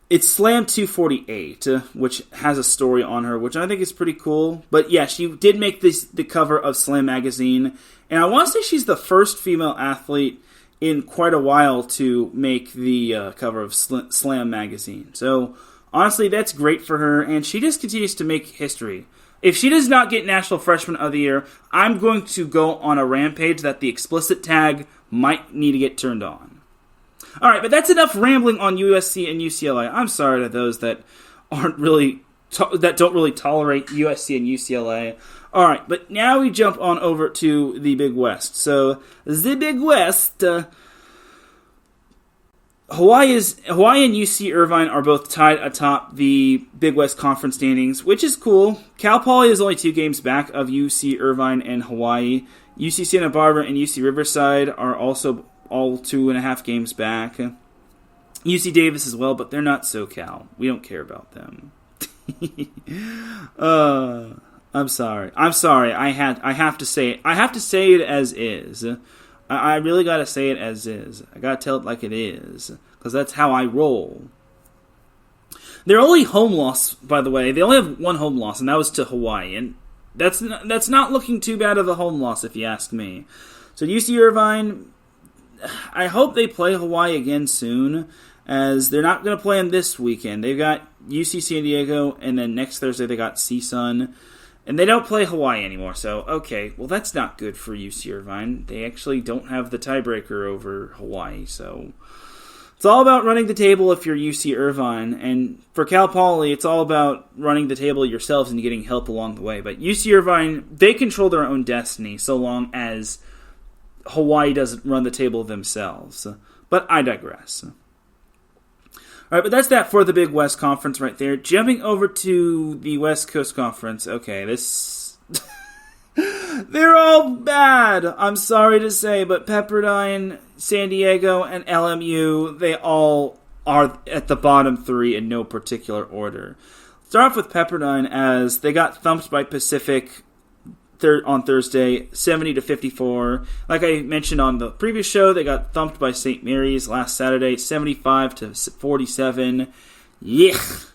it's Slam 248, which has a story on her, which I think is pretty cool. But yeah, she did make the cover of Slam magazine. And I want to say she's the first female athlete in quite a while to make the cover of Slam magazine. So, honestly, that's great for her, and she just continues to make history. If she does not get National Freshman of the Year, I'm going to go on a rampage that the explicit tag might need to get turned on. Alright, but that's enough rambling on USC and UCLA. I'm sorry to those that don't really tolerate USC and UCLA. Alright, but now we jump on over to the Big West. So, the Big West, Hawaii and UC Irvine are both tied atop the Big West Conference standings, which is cool. Cal Poly is only 2 games back of UC Irvine and Hawaii. UC Santa Barbara and UC Riverside are also all 2.5 games back. UC Davis as well, but they're not SoCal. We don't care about them. I'm sorry. I have to say it. I have to say it as is. I really got to say it as is. I got to tell it like it is, because that's how I roll. Their only home loss, by the way, they only have 1 home loss, and that was to Hawaii, and that's not looking too bad of a home loss, if you ask me. So UC Irvine, I hope they play Hawaii again soon, as they're not going to play them this weekend. They've got UC San Diego, and then next Thursday they got CSUN. And they don't play Hawaii anymore, so okay, well that's not good for UC Irvine. They actually don't have the tiebreaker over Hawaii, so it's all about running the table if you're UC Irvine, and for Cal Poly, it's all about running the table yourselves and getting help along the way. But UC Irvine, they control their own destiny so long as Hawaii doesn't run the table themselves. But I digress. All right, but that's that for the Big West Conference right there. Jumping over to the West Coast Conference. Okay, this... They're all bad, I'm sorry to say, but Pepperdine, San Diego, and LMU, they all are at the bottom 3 in no particular order. Start off with Pepperdine, as they got thumped by Pacific on Thursday, 70-54. Like I mentioned on the previous show, they got thumped by St. Mary's last Saturday, 75-47. Yuck.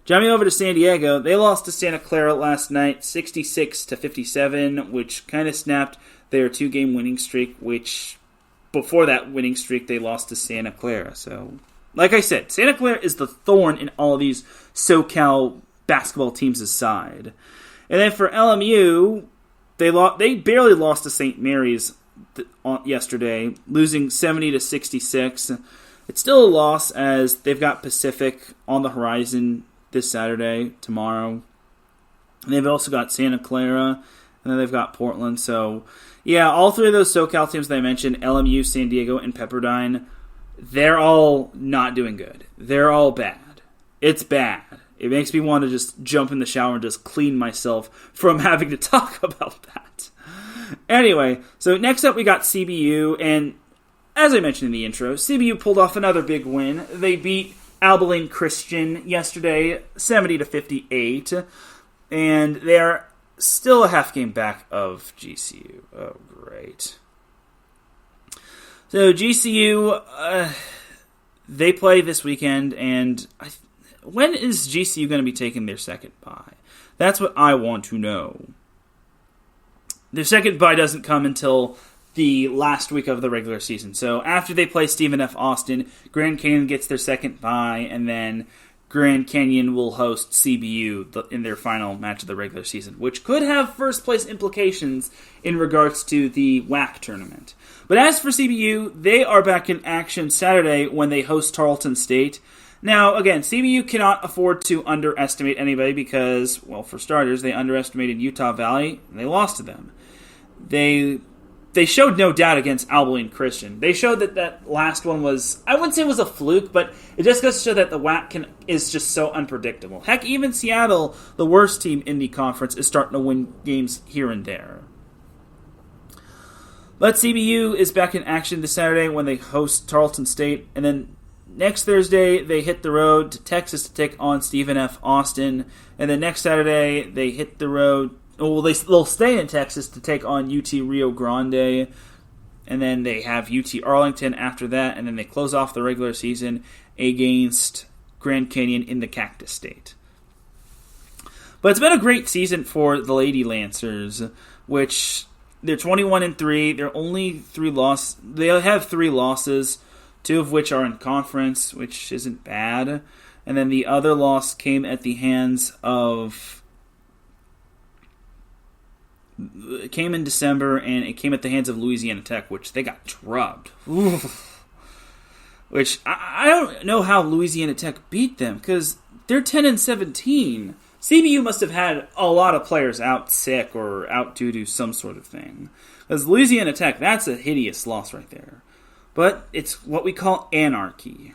Jumping over to San Diego, they lost to Santa Clara last night, 66-57, which kind of snapped their 2-game winning streak, which before that winning streak, they lost to Santa Clara. So, like I said, Santa Clara is the thorn in all of these SoCal basketball teams' side. And then for LMU, they barely lost to St. Mary's yesterday, losing 70-66. It's still a loss, as they've got Pacific on the horizon this Saturday, tomorrow. And they've also got Santa Clara, and then they've got Portland. So, yeah, all 3 of those SoCal teams that I mentioned, LMU, San Diego, and Pepperdine, they're all not doing good. They're all bad. It's bad. It makes me want to just jump in the shower and just clean myself from having to talk about that. Anyway, so next up we got CBU, and as I mentioned in the intro, CBU pulled off another big win. They beat Abilene Christian yesterday, 70-58, and they're still a half game back of GCU. Oh, great. So GCU, they play this weekend, and when is GCU going to be taking their second bye? That's what I want to know. Their second bye doesn't come until the last week of the regular season. So after they play Stephen F. Austin, Grand Canyon gets their second bye, and then Grand Canyon will host CBU in their final match of the regular season, which could have first place implications in regards to the WAC tournament. But as for CBU, they are back in action Saturday when they host Tarleton State. Now, again, CBU cannot afford to underestimate anybody because, well, for starters, they underestimated Utah Valley, and they lost to them. They showed no doubt against Abilene Christian. They showed that last one was, I wouldn't say it was a fluke, but it just goes to show that the WAC is just so unpredictable. Heck, even Seattle, the worst team in the conference, is starting to win games here and there. But CBU is back in action this Saturday when they host Tarleton State, and then next Thursday, they hit the road to Texas to take on Stephen F. Austin. And then next Saturday, they hit the road. Well, they'll stay in Texas to take on UT Rio Grande. And then they have UT Arlington after that. And then they close off the regular season against Grand Canyon in the Cactus State. But it's been a great season for the Lady Lancers, which they're 21-3. They're only 3 losses. They have 3 losses. 2 of which are in conference, which isn't bad. And then the other loss came at the hands of... It came in December, and it came at the hands of Louisiana Tech, which they got drubbed. Oof. Which, I don't know how Louisiana Tech beat them, because they're 10-17. CBU must have had a lot of players out sick or out due to some sort of thing. Because Louisiana Tech, that's a hideous loss right there. but it's what we call anarchy.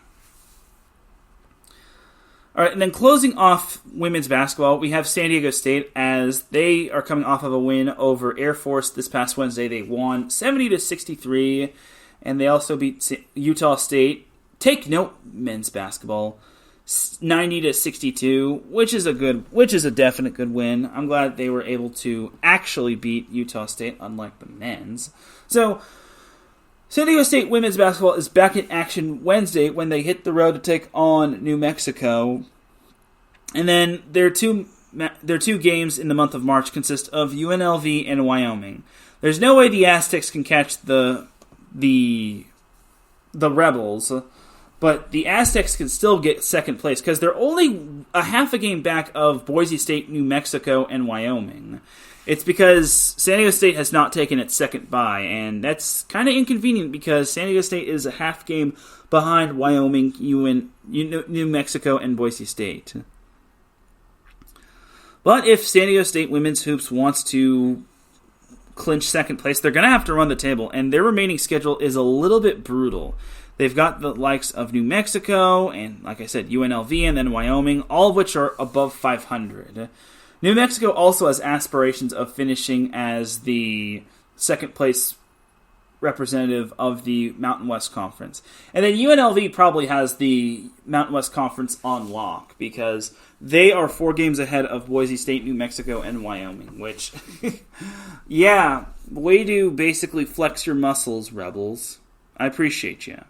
All right, and then closing off women's basketball, we have San Diego State as they are coming off of a win over Air Force this past Wednesday. They won 70-63, and they also beat Utah State. Take note, men's basketball, 90-62, which is a definite good win. I'm glad they were able to actually beat Utah State, unlike the men's. So, San Diego State women's basketball is back in action Wednesday when they hit the road to take on New Mexico. And then their two games in the month of March consist of UNLV and Wyoming. There's no way the Aztecs can catch the Rebels, but the Aztecs can still get second place because they're only a half a game back of Boise State, New Mexico, and Wyoming. It's because San Diego State has not taken its second bye, and that's kind of inconvenient because San Diego State is a half game behind Wyoming, New Mexico, and Boise State. But if San Diego State women's hoops wants to clinch second place, they're going to have to run the table, and their remaining schedule is a little bit brutal. They've got the likes of New Mexico, and like I said, UNLV, and then Wyoming, all of which are above 500. New Mexico also has aspirations of finishing as the second place representative of the Mountain West Conference. And then UNLV probably has the Mountain West Conference on lock because they are 4 games ahead of Boise State, New Mexico, and Wyoming, which, yeah, way to basically flex your muscles, Rebels. I appreciate you.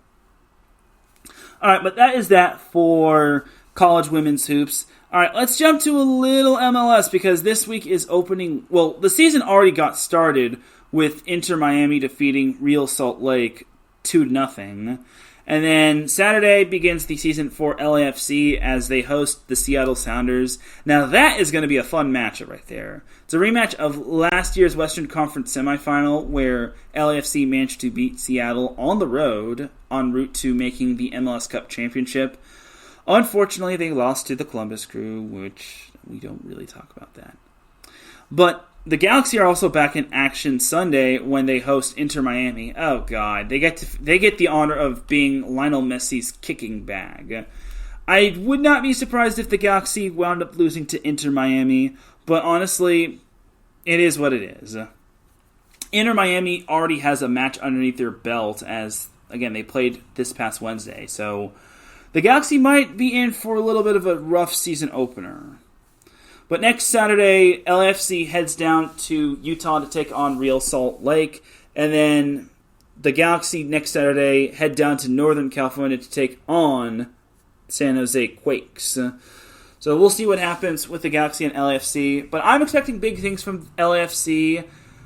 All right, but that is that for college women's hoops. All right, let's jump to a little MLS because this week is opening. Well, the season already got started with Inter Miami defeating Real Salt Lake 2-0. And then Saturday begins the season for LAFC as they host the Seattle Sounders. Now that is going to be a fun matchup right there. It's a rematch of last year's Western Conference semifinal where LAFC managed to beat Seattle on the road en route to making the MLS Cup championship. Unfortunately, they lost to the Columbus Crew, which we don't really talk about that. But the Galaxy are also back in action Sunday when they host Inter Miami. Oh God, they get the honor of being Lionel Messi's kicking bag. I would not be surprised if the Galaxy wound up losing to Inter Miami, but honestly, it is what it is. Inter Miami already has a match underneath their belt as, again, they played this past Wednesday, so the Galaxy might be in for a little bit of a rough season opener. But next Saturday, LAFC heads down to Utah to take on Real Salt Lake. And then the Galaxy next Saturday head down to Northern California to take on San Jose Quakes. So we'll see what happens with the Galaxy and LAFC. But I'm expecting big things from LAFC.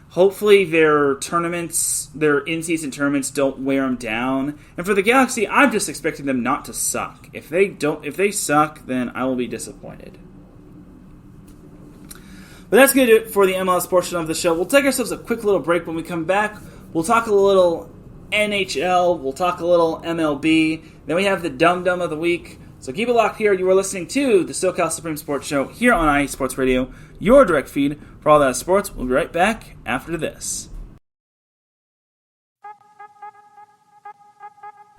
Hopefully their in-season tournaments don't wear them down. And for the Galaxy, I'm just expecting them not to suck. If they suck, then I will be disappointed. But that's going to do it for the MLS portion of the show. We'll take ourselves a quick little break. When we come back, we'll talk a little NHL, we'll talk a little MLB, then we have the Dum Dum of the Week. So keep it locked here. You are listening to the SoCal Supreme Sports Show here on IE Sports Radio, your direct feed for all that sports. We'll be right back after this.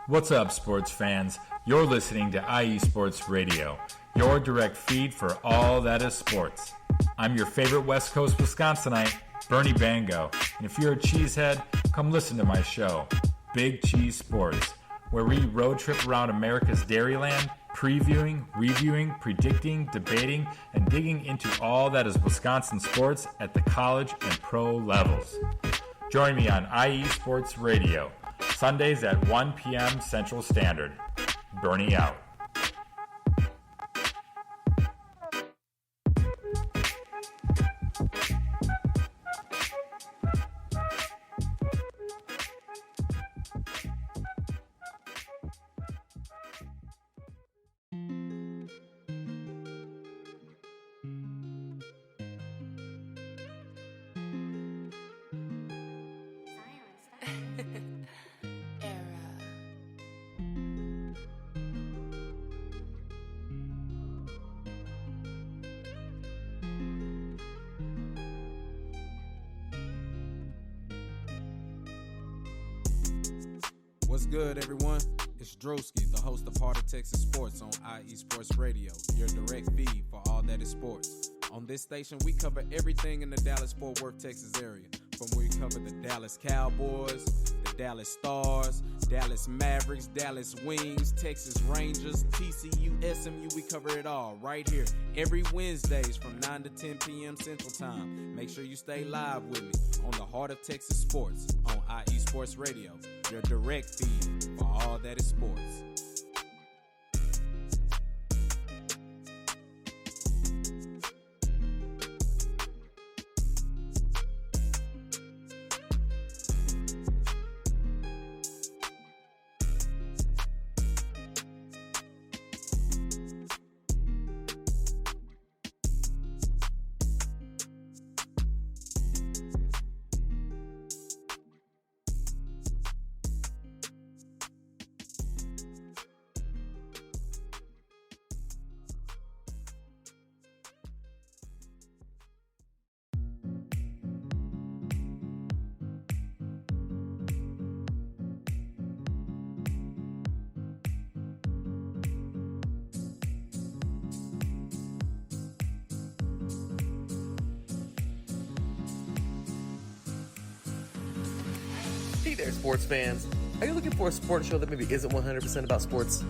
What's up, sports fans? You're listening to IE Sports Radio, your direct feed for all that is sports. I'm your favorite West Coast Wisconsinite, Bernie Bango, and if you're a cheesehead, come listen to my show, Big Cheese Sports, where we road trip around America's Dairyland, previewing, reviewing, predicting, debating, and digging into all that is Wisconsin sports at the college and pro levels. Join me on IE Sports Radio, Sundays at 1 p.m. Central Standard. Bernie out. good, everyone? It's Drewski, the host of Heart of Texas Sports on IE Sports Radio, your direct feed for all that is sports. On this station, we cover everything in the Dallas-Fort Worth, Texas area. From we cover the Dallas Cowboys, the Dallas Stars, Dallas Mavericks, Dallas Wings, Texas Rangers, TCU, SMU, we cover it all right here every Wednesdays from 9 to 10 p.m. Central Time. Make sure you stay live with me on the Heart of Texas Sports on IE Sports Radio, your direct feed for all that is sports. Hey there, sports fans. Are you looking for a sports show that maybe isn't 100% about sports?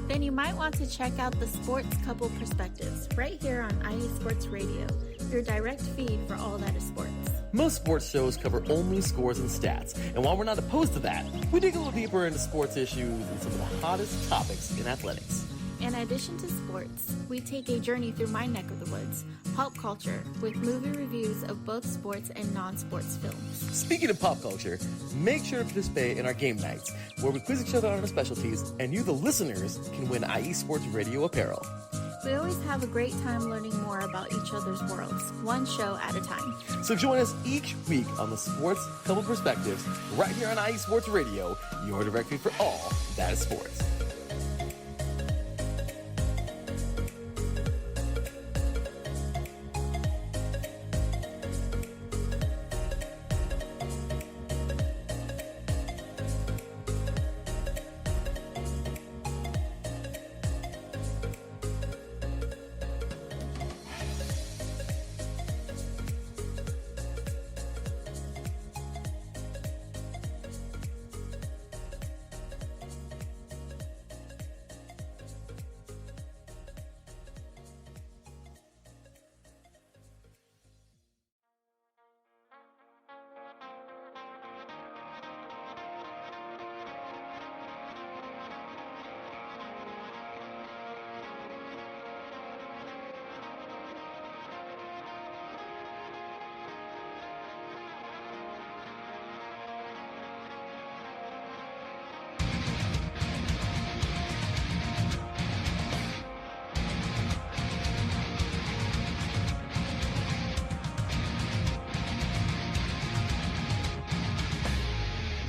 Then you might want to check out the Sports Couple Perspectives right here on IE Sports Radio, your direct feed for all that is sports. Most sports shows cover only scores and stats, and while we're not opposed to that, we dig a little deeper into sports issues and some of the hottest topics in athletics. In addition to sports, we take a journey through my neck of the woods, pop culture, with movie reviews of both sports and non-sports films. Speaking of pop culture, make sure to participate in our game nights, where we quiz each other on our specialties, and you, the listeners, can win IE Sports Radio apparel. We always have a great time learning more about each other's worlds, one show at a time. So join us each week on the Sports Couple Perspectives, right here on IE Sports Radio, your direct feed for all that is sports.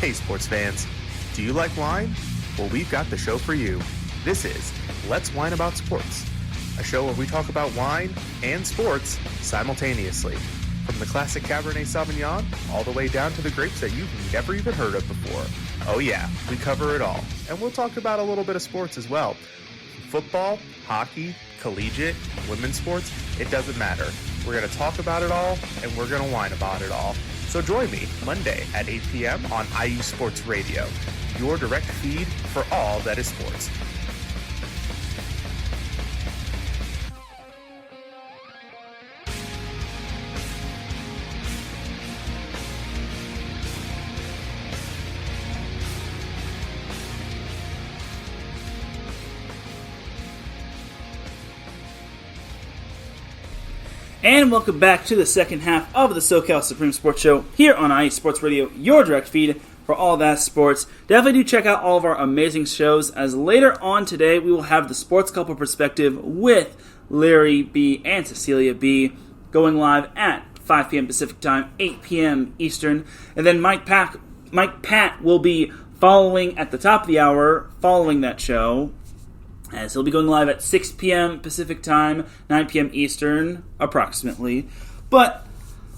Hey sports fans, do you like wine? Well, we've got the show for you. This is Let's Wine About Sports, a show where we talk about wine and sports simultaneously. From the classic Cabernet Sauvignon all the way down to the grapes that you've never even heard of before. Oh yeah, we cover it all. And we'll talk about a little bit of sports as well. Football, hockey, collegiate, women's sports, it doesn't matter. We're going to talk about it all, and we're going to whine about it all. So join me Monday at 8 p.m. on IU Sports Radio, your direct feed for all that is sports. And welcome back to the second half of the SoCal Supreme Sports Show here on IE Sports Radio, your direct feed for all that sports. Definitely do check out all of our amazing shows, as later on today we will have the Sports Couple Perspective with Larry B. and Cecilia B. going live at 5 p.m. Pacific Time, 8 p.m. Eastern. And then Mike Pat will be following at the top of the hour following that show. So he'll be going live at 6 p.m. Pacific Time, 9 p.m. Eastern, approximately. But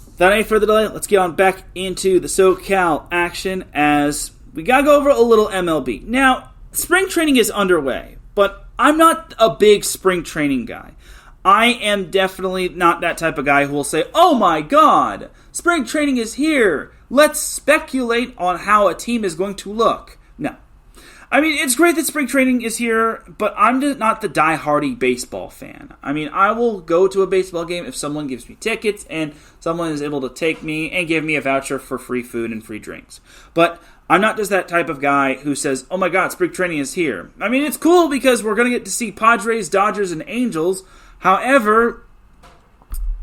without any further delay, let's get on back into the SoCal action as we got to go over a little MLB. Now, spring training is underway, but I'm not a big spring training guy. I am definitely not that type of guy who will say, oh my god, spring training is here. Let's speculate on how a team is going to look. No. I mean, it's great that spring training is here, but I'm just not the die-hardy baseball fan. I mean, I will go to a baseball game if someone gives me tickets and someone is able to take me and give me a voucher for free food and free drinks. But I'm not just that type of guy who says, oh my god, spring training is here. I mean, it's cool because we're going to get to see Padres, Dodgers, and Angels. However,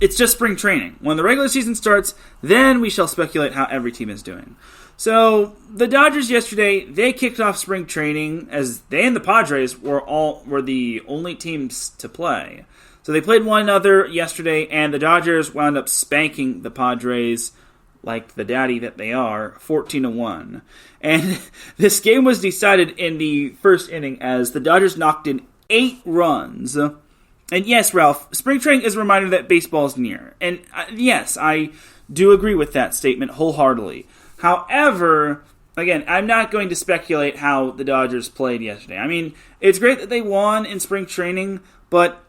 it's just spring training. When the regular season starts, then we shall speculate how every team is doing. So, the Dodgers yesterday, they kicked off spring training as they and the Padres were the only teams to play. So they played one another yesterday, and the Dodgers wound up spanking the Padres like the daddy that they are, 14-1. And this game was decided in the first inning as the Dodgers knocked in 8 runs. And yes, Ralph, spring training is a reminder that baseball is near. And yes, I do agree with that statement wholeheartedly. However, again, I'm not going to speculate how the Dodgers played yesterday. I mean, it's great that they won in spring training, but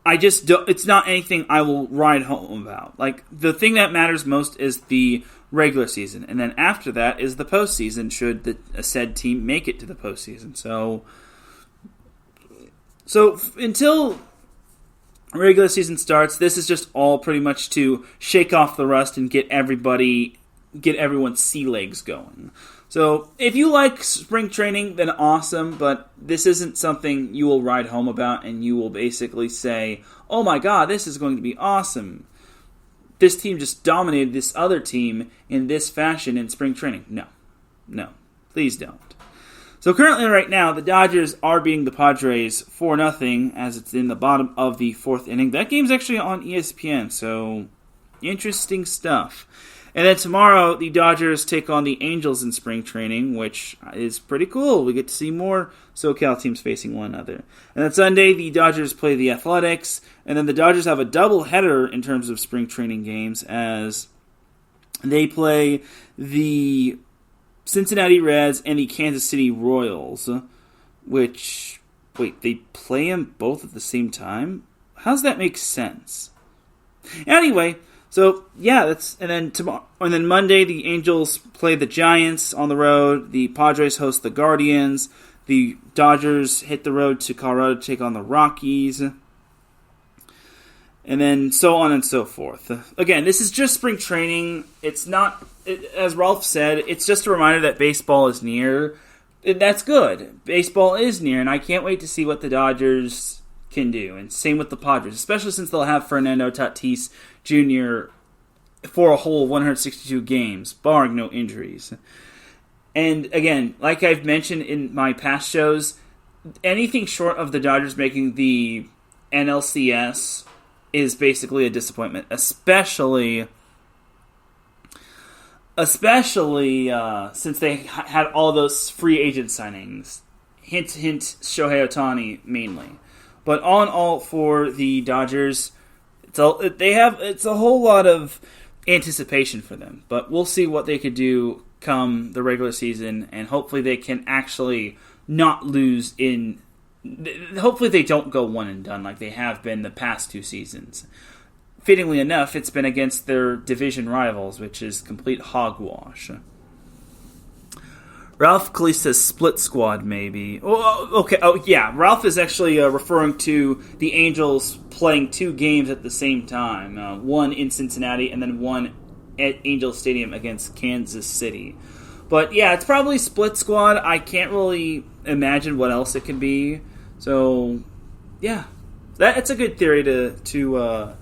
it's not anything I will ride home about. Like, the thing that matters most is the regular season. And then after that is the postseason, should the said team make it to the postseason. So until regular season starts, this is just all pretty much to shake off the rust and get everyone's sea legs going. So if you like spring training, then awesome, but this isn't something you will ride home about and you will basically say, oh my god, this is going to be awesome. This team just dominated this other team in this fashion in spring training. No, please don't. So currently right now, the Dodgers are beating the Padres 4-0 as it's in the bottom of the 4th inning. That game's actually on ESPN, so interesting stuff. And then tomorrow, the Dodgers take on the Angels in spring training, which is pretty cool. We get to see more SoCal teams facing one another. And then Sunday, the Dodgers play the Athletics, and then the Dodgers have a doubleheader in terms of spring training games as they play the Cincinnati Reds and the Kansas City Royals, which, wait, they play them both at the same time? How does that make sense? Anyway, so yeah, and then Monday the Angels play the Giants on the road, the Padres host the Guardians, the Dodgers hit the road to Colorado to take on the Rockies, and then so on and so forth. Again, this is just spring training. It's not, as Ralph said, it's just a reminder that baseball is near. And that's good. Baseball is near, and I can't wait to see what the Dodgers can do. And same with the Padres, especially since they'll have Fernando Tatis Jr. for a whole 162 games, barring no injuries. And again, like I've mentioned in my past shows, anything short of the Dodgers making the NLCS is basically a disappointment, especially since they had all those free agent signings. Hint, hint, Shohei Ohtani mainly. But all in all, for the Dodgers, it's a whole lot of anticipation for them. But we'll see what they could do come the regular season, and hopefully they can actually not lose in. Hopefully they don't go one and done like they have been the past 2 seasons. Fittingly enough, it's been against their division rivals, which is complete hogwash. Ralph Kalise says split squad, maybe. Oh, okay. Oh, yeah. Ralph is actually referring to the Angels playing 2 games at the same time. One in Cincinnati and then one at Angel Stadium against Kansas City. But yeah, it's probably split squad. I can't really imagine what else it could be. So, yeah. That's a good theory to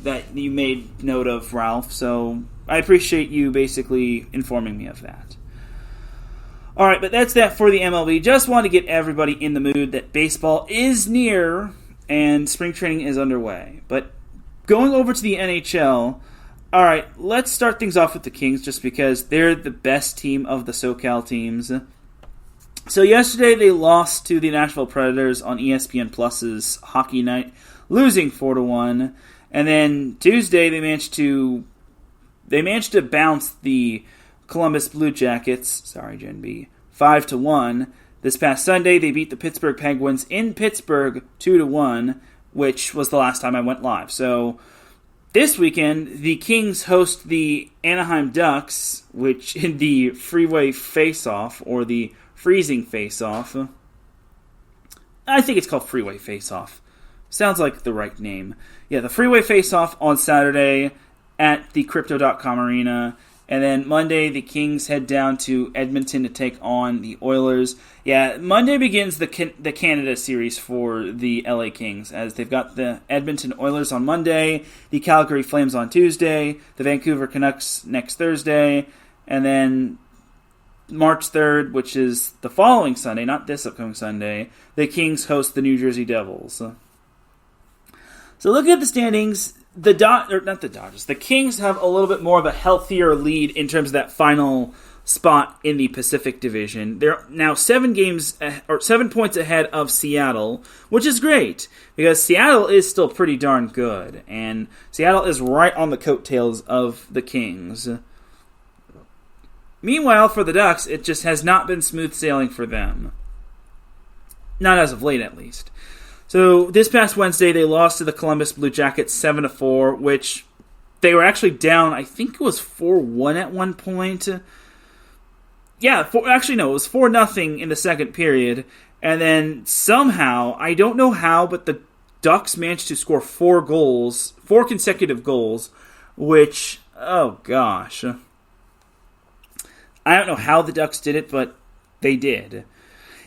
that you made note of, Ralph. So I appreciate you basically informing me of that. All right, but that's that for the MLB. Just want to get everybody in the mood that baseball is near and spring training is underway. But going over to the NHL, all right, let's start things off with the Kings just because they're the best team of the SoCal teams. So yesterday they lost to the Nashville Predators on ESPN Plus's Hockey Night, losing 4-1. And then Tuesday they managed to bounce the Columbus Blue Jackets, sorry Gen B, 5-1. This past Sunday, they beat the Pittsburgh Penguins in Pittsburgh 2-1, which was the last time I went live. So this weekend, the Kings host the Anaheim Ducks, which in the freeway face-off, or the freezing face-off. I think it's called freeway face-off. Sounds like the right name. Yeah, the freeway face-off on Saturday at the Crypto.com Arena. And then Monday, the Kings head down to Edmonton to take on the Oilers. Yeah, Monday begins the Canada series for the LA Kings, as they've got the Edmonton Oilers on Monday, the Calgary Flames on Tuesday, the Vancouver Canucks next Thursday, and then March 3rd, which is the following Sunday, not this upcoming Sunday, the Kings host the New Jersey Devils. So looking at the standings, the Kings have a little bit more of a healthier lead in terms of that final spot in the Pacific Division. They're now 7 points ahead of Seattle, which is great because Seattle is still pretty darn good, and Seattle is right on the coattails of the Kings. Meanwhile, for the Ducks, it just has not been smooth sailing for them. Not as of late, at least. So this past Wednesday, they lost to the Columbus Blue Jackets 7-4, which they were actually down, I think it was 4-1 at one point. Yeah, it was 4-0 in the second period. And then somehow, I don't know how, but the Ducks managed to score 4 consecutive goals, which, oh gosh. I don't know how the Ducks did it, but they did.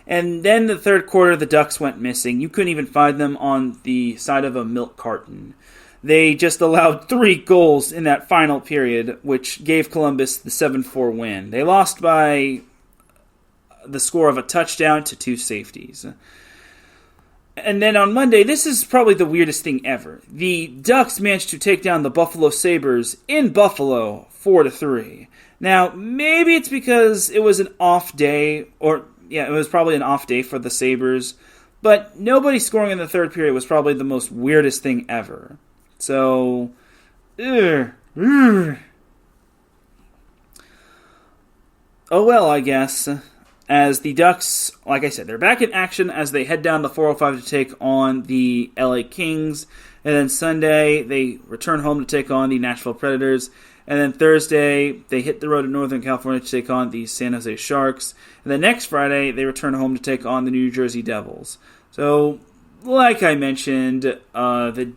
And then the third quarter, the Ducks went missing. You couldn't even find them on the side of a milk carton. They just allowed 3 goals in that final period, which gave Columbus the 7-4 win. They lost by the score of a touchdown to 2 safeties. And then on Monday, this is probably the weirdest thing ever. The Ducks managed to take down the Buffalo Sabres in Buffalo 4-3. Now, maybe it's because it was an off day, it was probably an off day for the Sabres, but nobody scoring in the third period was probably the most weirdest thing ever. So, oh well, I guess. As the Ducks, like I said, they're back in action as they head down the 405 to take on the LA Kings. And then Sunday, they return home to take on the Nashville Predators. And then Thursday, they hit the road to Northern California to take on the San Jose Sharks. And then next Friday, they return home to take on the New Jersey Devils. So, like I mentioned, the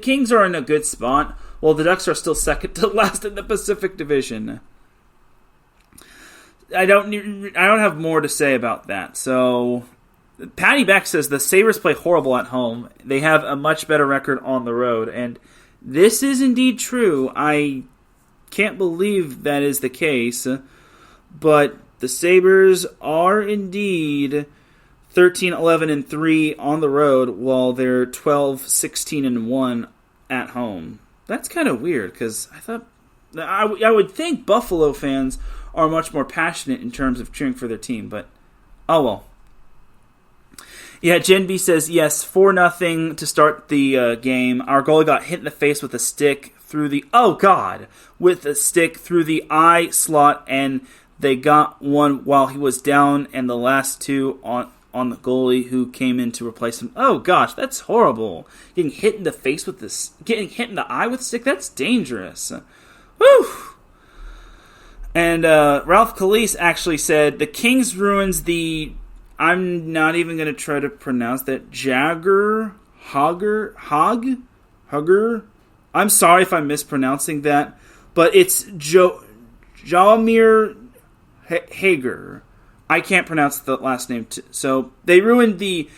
Kings are in a good spot, while the Ducks are still second to last in the Pacific Division. I don't have more to say about that. So, Patty Beck says the Sabres play horrible at home. They have a much better record on the road, and this is indeed true. I can't believe that is the case, but the Sabres are indeed 13-11-3 on the road, while they're 12-16-1 at home. That's kind of weird, because I would think Buffalo fans are much more passionate in terms of cheering for their team, but oh well. Yeah, Gen B says, yes, 4-0 to start the game. Our goalie got hit in the face with a stick through the eye slot, and they got one while he was down, and the last 2 on the goalie who came in to replace him. Oh gosh, that's horrible. Getting hit in the face with getting hit in the eye with a stick, that's dangerous. Whew. And Ralph Calise actually said, the Kings ruins the, I'm not even going to try to pronounce that, Hugger. I'm sorry if I'm mispronouncing that, but it's Jaromir Hager. I can't pronounce the last name. So they ruined the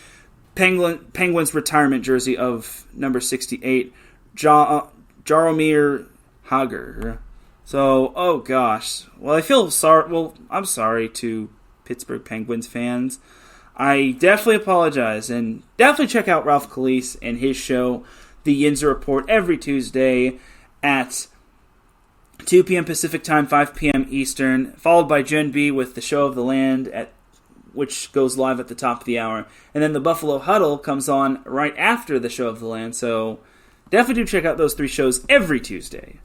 Penguins retirement jersey of number 68, Jaromir Hager. So, oh gosh. Well, I feel sorry. Well, I'm sorry to Pittsburgh Penguins fans. I definitely apologize, and definitely check out Ralph Calise and his show, The Yinzer Report, every Tuesday at 2 p.m. Pacific Time, 5 p.m. Eastern, followed by Gen B with the Show of the Land, which goes live at the top of the hour. And then the Buffalo Huddle comes on right after the Show of the Land, so definitely do check out those 3 shows every Tuesday.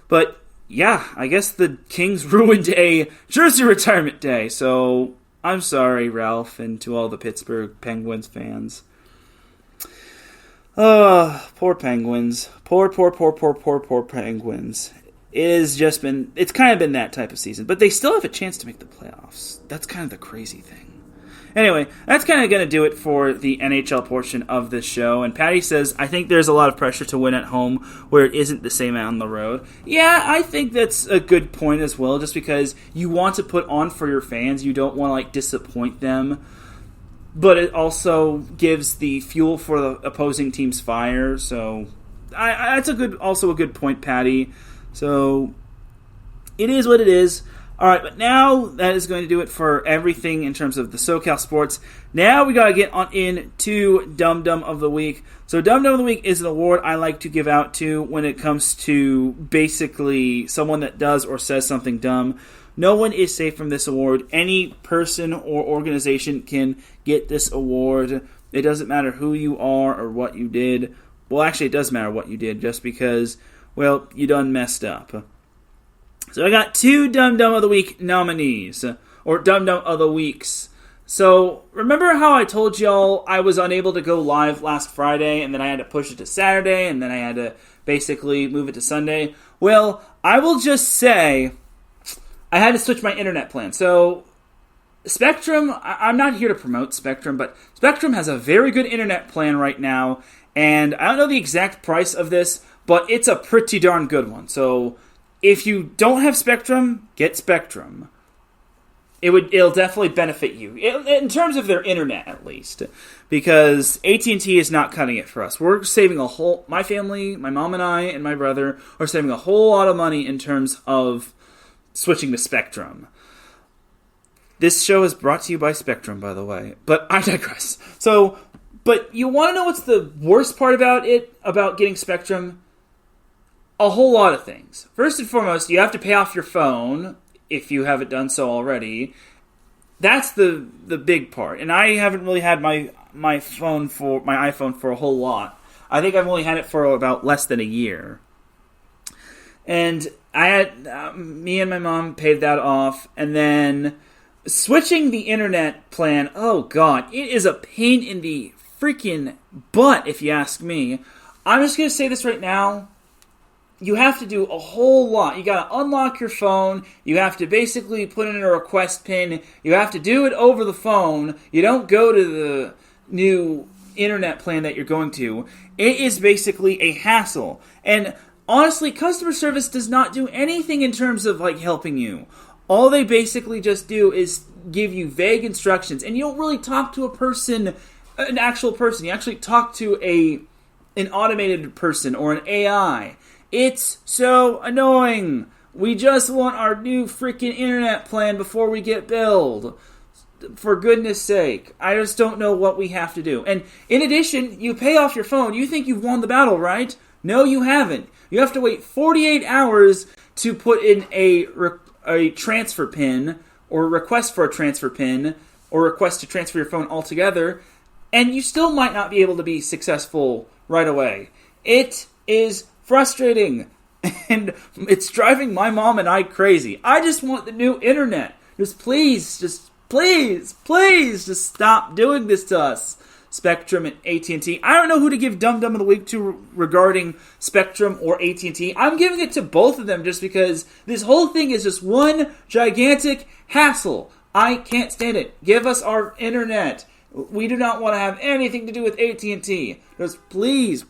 But yeah, I guess the Kings ruined a jersey retirement day, so I'm sorry, Ralph, and to all the Pittsburgh Penguins fans. Poor Penguins. Poor Penguins. It's kind of been that type of season, but they still have a chance to make the playoffs. That's kind of the crazy thing. Anyway, that's kind of going to do it for the NHL portion of this show. And Patty says, I think there's a lot of pressure to win at home where it isn't the same on the road. Yeah, I think that's a good point as well, just because you want to put on for your fans. You don't want to disappoint them. But it also gives the fuel for the opposing team's fire. So that's also a good point, Patty. So it is what it is. All right, but now that is going to do it for everything in terms of the SoCal Sports. Now we got to get on into Dum Dum of the Week. So Dum Dum of the Week is an award I like to give out to when it comes to basically someone that does or says something dumb. No one is safe from this award. Any person or organization can get this award. It doesn't matter who you are or what you did. Well, actually, it does matter what you did just because, well, you done messed up. So I got 2 Dum Dum of the Week nominees, or Dum Dum of the Weeks. So remember how I told y'all I was unable to go live last Friday, and then I had to push it to Saturday, and then I had to basically move it to Sunday? Well, I will just say I had to switch my internet plan. So Spectrum, I'm not here to promote Spectrum, but Spectrum has a very good internet plan right now, and I don't know the exact price of this, but it's a pretty darn good one. So if you don't have Spectrum, get Spectrum. It'll definitely benefit you, in terms of their internet at least, because AT&T is not cutting it for us. We're saving my family, my mom and I, and my brother are saving a whole lot of money in terms of switching to Spectrum. This show is brought to you by Spectrum, by the way, but I digress. So, but you want to know what's the worst part about getting Spectrum? A whole lot of things. First and foremost, you have to pay off your phone if you haven't done so already. That's the big part. And I haven't really had my iPhone for a whole lot. I think I've only had it for about less than a year. And I had me and my mom paid that off, and then switching the internet plan. Oh God, it is a pain in the freaking butt if you ask me. I'm just gonna say this right now. You have to do a whole lot. You got to unlock your phone. You have to basically put in a request pin. You have to do it over the phone. You don't go to the new internet plan that you're going to. It is basically a hassle. And honestly, customer service does not do anything in terms of helping you. All they basically just do is give you vague instructions. And you don't really talk to a person, an actual person. You actually talk to an automated person or an AI. It's so annoying. We just want our new freaking internet plan before we get billed. For goodness sake. I just don't know what we have to do. And in addition, you pay off your phone. You think you've won the battle, right? No, you haven't. You have to wait 48 hours to put in a transfer pin, or request for a transfer pin, or request to transfer your phone altogether, and you still might not be able to be successful right away. It is frustrating, and it's driving my mom and I crazy. I just want the new internet. Please stop doing this to us, Spectrum and AT&T. I don't know who to give Dum Dum of the Week to regarding Spectrum or AT&T. I'm giving it to both of them just because this whole thing is just one gigantic hassle. I can't stand it. Give us our internet. We do not want to have anything to do with AT&T. Just please.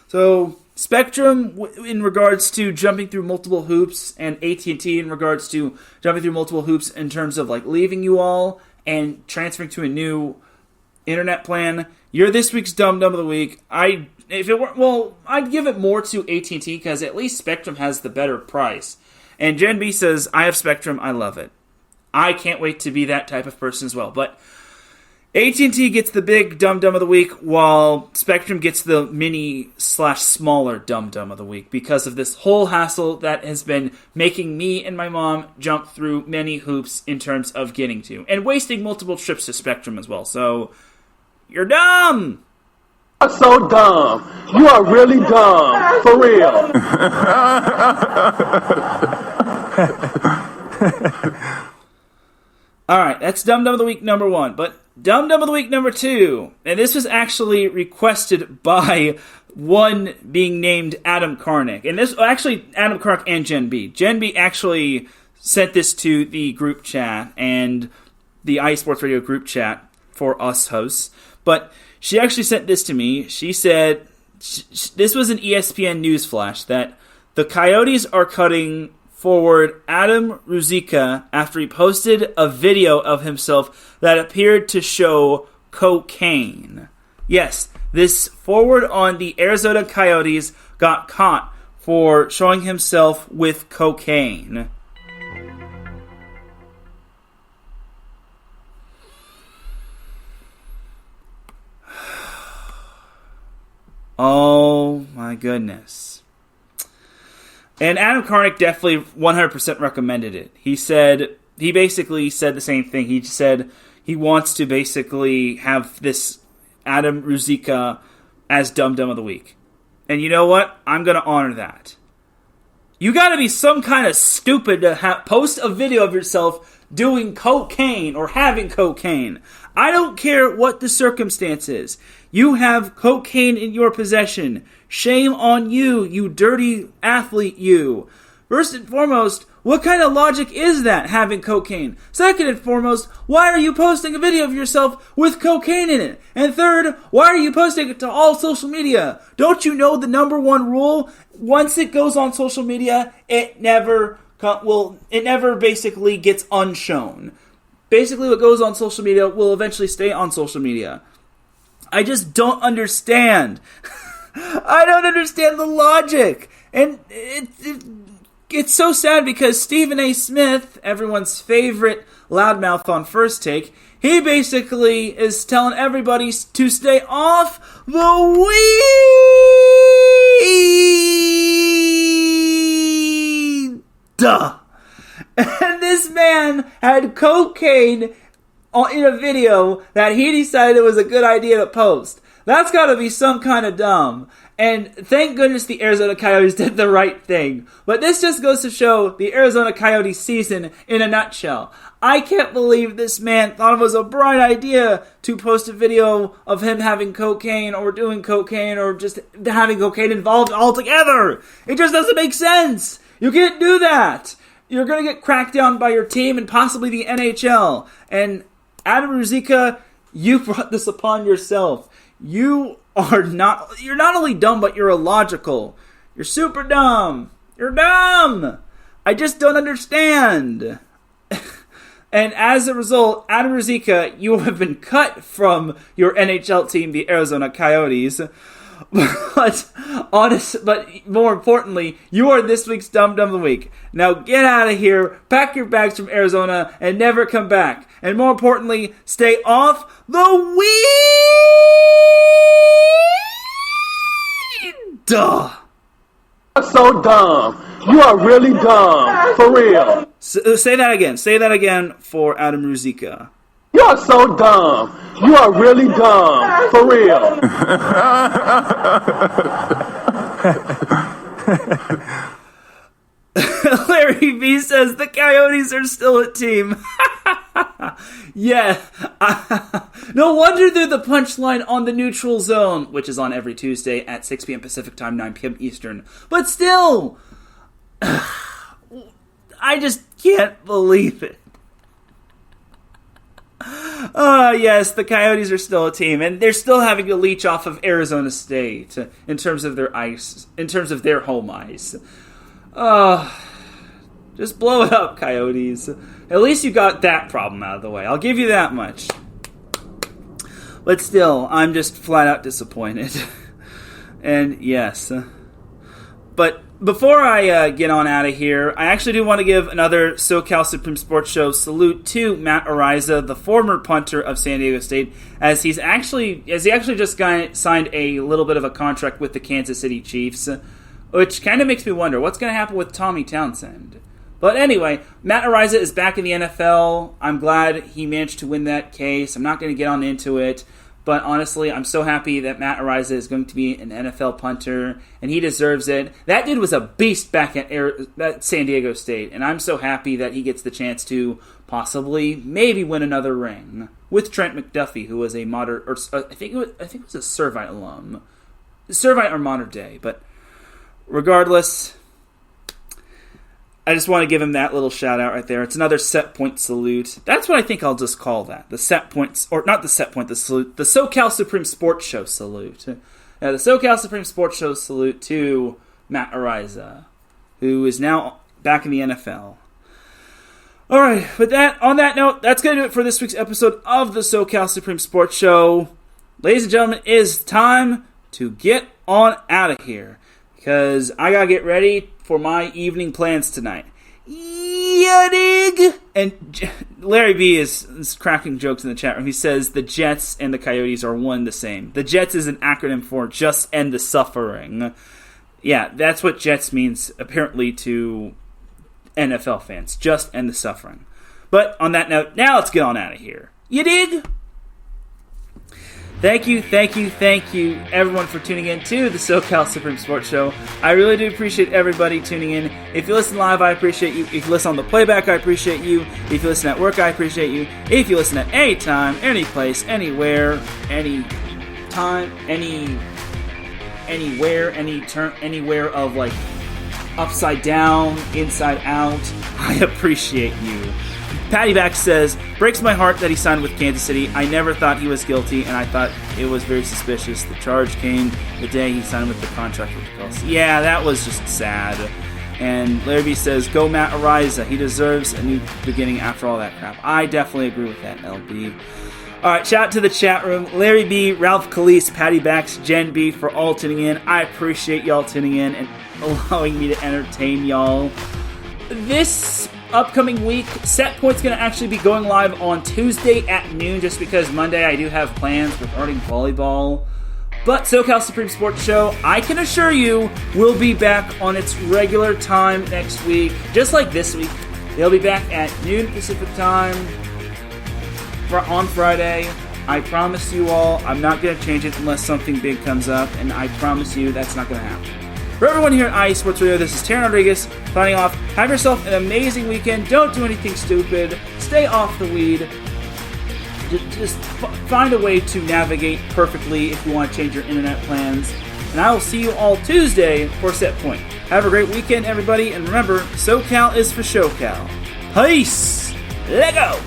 So Spectrum in regards to jumping through multiple hoops, and AT&T in regards to jumping through multiple hoops in terms of leaving you all and transferring to a new internet plan. You're this week's Dum Dum of the Week. I'd give it more to AT&T because at least Spectrum has the better price. And Jen B says, I have Spectrum. I love it. I can't wait to be that type of person as well. But AT&T gets the big Dum Dum of the Week, while Spectrum gets the mini/smaller Dum Dum of the Week because of this whole hassle that has been making me and my mom jump through many hoops in terms of getting to, and wasting multiple trips to Spectrum as well. So, you're dumb! You're so dumb. You are really dumb. For real. All right, that's Dum Dum of the Week number 1. But Dum Dum of the Week number 2, and this was actually requested by one being named Adam Karnick. And this, actually, Adam Karnick and Jen B. Jen B actually sent this to the group chat and the iSports Radio group chat for us hosts. But she actually sent this to me. She said, this was an ESPN news flash, that the Coyotes are cutting forward Adam Ruzicka after he posted a video of himself that appeared to show cocaine. Yes, this forward on the Arizona Coyotes got caught for showing himself with cocaine. Oh my goodness. And Adam Karnick definitely 100% recommended it. He basically said the same thing. He said he wants to basically have this Adam Ruzicka as Dum Dum of the Week. And you know what? I'm going to honor that. You got to be some kind of stupid to post a video of yourself doing cocaine or having cocaine. I don't care what the circumstance is. You have cocaine in your possession. Shame on you, you dirty athlete, you. First and foremost, what kind of logic is that, having cocaine? Second and foremost, why are you posting a video of yourself with cocaine in it? And third, why are you posting it to all social media? Don't you know the number one rule? Once it goes on social media, it never basically gets unshown. Basically, what goes on social media will eventually stay on social media. I just don't understand. I don't understand the logic. And it's so sad because Stephen A. Smith, everyone's favorite loudmouth on First Take, he basically is telling everybody to stay off the weed. Duh. And this man had cocaine in a video that he decided it was a good idea to post. That's got to be some kind of dumb. And thank goodness the Arizona Coyotes did the right thing. But this just goes to show the Arizona Coyotes season in a nutshell. I can't believe this man thought it was a bright idea to post a video of him having cocaine or doing cocaine or just having cocaine involved altogether. It just doesn't make sense. You can't do that. You're going to get cracked down by your team and possibly the NHL. And Adam Ruzicka, you brought this upon yourself. You're not only dumb, but you're illogical. You're super dumb. You're dumb. I just don't understand. And as a result, Adam Ruzicka, you have been cut from your NHL team, the Arizona Coyotes. But more importantly, you are this week's Dum Dum of the Week. Now get out of here, pack your bags from Arizona, and never come back. And more importantly, stay off the weed. Duh. You're so dumb. You are really dumb. For real. Say that again. Say that again for Adam Ruzicka. You are so dumb. You are really dumb. For real. Larry B says the Coyotes are still a team. Yeah. No wonder they're the punchline on the Neutral Zone, which is on every Tuesday at 6 p.m. Pacific Time, 9 p.m. Eastern. But still, I just can't believe it. Yes, the Coyotes are still a team, and they're still having to leech off of Arizona State in terms of their ice, in terms of their home ice. Just blow it up, Coyotes. At least you got that problem out of the way. I'll give you that much. But still, I'm just flat out disappointed. And yes. But before I get on out of here, I actually do want to give another SoCal Supreme Sports Show salute to Matt Ariza, the former punter of San Diego State, as he actually just signed a little bit of a contract with the Kansas City Chiefs, which kind of makes me wonder what's going to happen with Tommy Townsend. But anyway, Matt Ariza is back in the NFL. I'm glad he managed to win that case. I'm not going to get on into it. But honestly, I'm so happy that Matt Ariza is going to be an NFL punter, and he deserves it. That dude was a beast back at San Diego State, and I'm so happy that he gets the chance to possibly, maybe win another ring with Trent McDuffie, who was a modern, or I think it was a Servite alum, Servite or Modern Day. But regardless, I just want to give him that little shout out right there. It's another set point salute. That's what I think I'll just call that. The set points, or not the set point, the salute. The SoCal Supreme Sports Show salute. The SoCal Supreme Sports Show salute to Matt Ariza, who is now back in the NFL. All right, on that note, that's going to do it for this week's episode of the SoCal Supreme Sports Show. Ladies and gentlemen, it is time to get on out of here, because I got to get ready for my evening plans tonight. Yeah, dig? And Larry B is cracking jokes in the chat room. He says the Jets and the Coyotes are one and the same. The Jets is an acronym for Just End the Suffering. Yeah, that's what Jets means, apparently, to NFL fans. Just end the suffering. But on that note, now let's get on out of here. You dig? Thank you, everyone, for tuning in to the SoCal Supreme Sports Show. I really do appreciate everybody tuning in. If you listen live, I appreciate you. If you listen on the playback, I appreciate you. If you listen at work, I appreciate you. If you listen at any time, any place, anywhere, any time, anywhere, anywhere of like upside down, inside out, I appreciate you. Patty Back says, breaks my heart that he signed with Kansas City. I never thought he was guilty, and I thought it was very suspicious. The charge came the day he signed with the contract with Chelsea. Yeah, that was just sad. And Larry B says, go Matt Ariza. He deserves a new beginning after all that crap. I definitely agree with that, LB. All right, shout out to the chat room. Larry B, Ralph Calise, Patty Backs, Jen B for all tuning in. I appreciate y'all tuning in and allowing me to entertain y'all. This upcoming week, Set Point's going to actually be going live on Tuesday at noon, just because Monday I do have plans regarding volleyball. But SoCal Supreme Sports Show, I can assure you, will be back on its regular time next week, just like this week. They'll be back at noon Pacific time on Friday. I promise you all, I'm not going to change it unless something big comes up, and I promise you that's not going to happen. For everyone here at IE Sports Radio, this is Teran Rodriguez signing off. Have yourself an amazing weekend. Don't do anything stupid. Stay off the weed. Just find a way to navigate perfectly if you want to change your internet plans. And I will see you all Tuesday for Set Point. Have a great weekend, everybody. And remember, SoCal is for SoCal. Peace! Let go!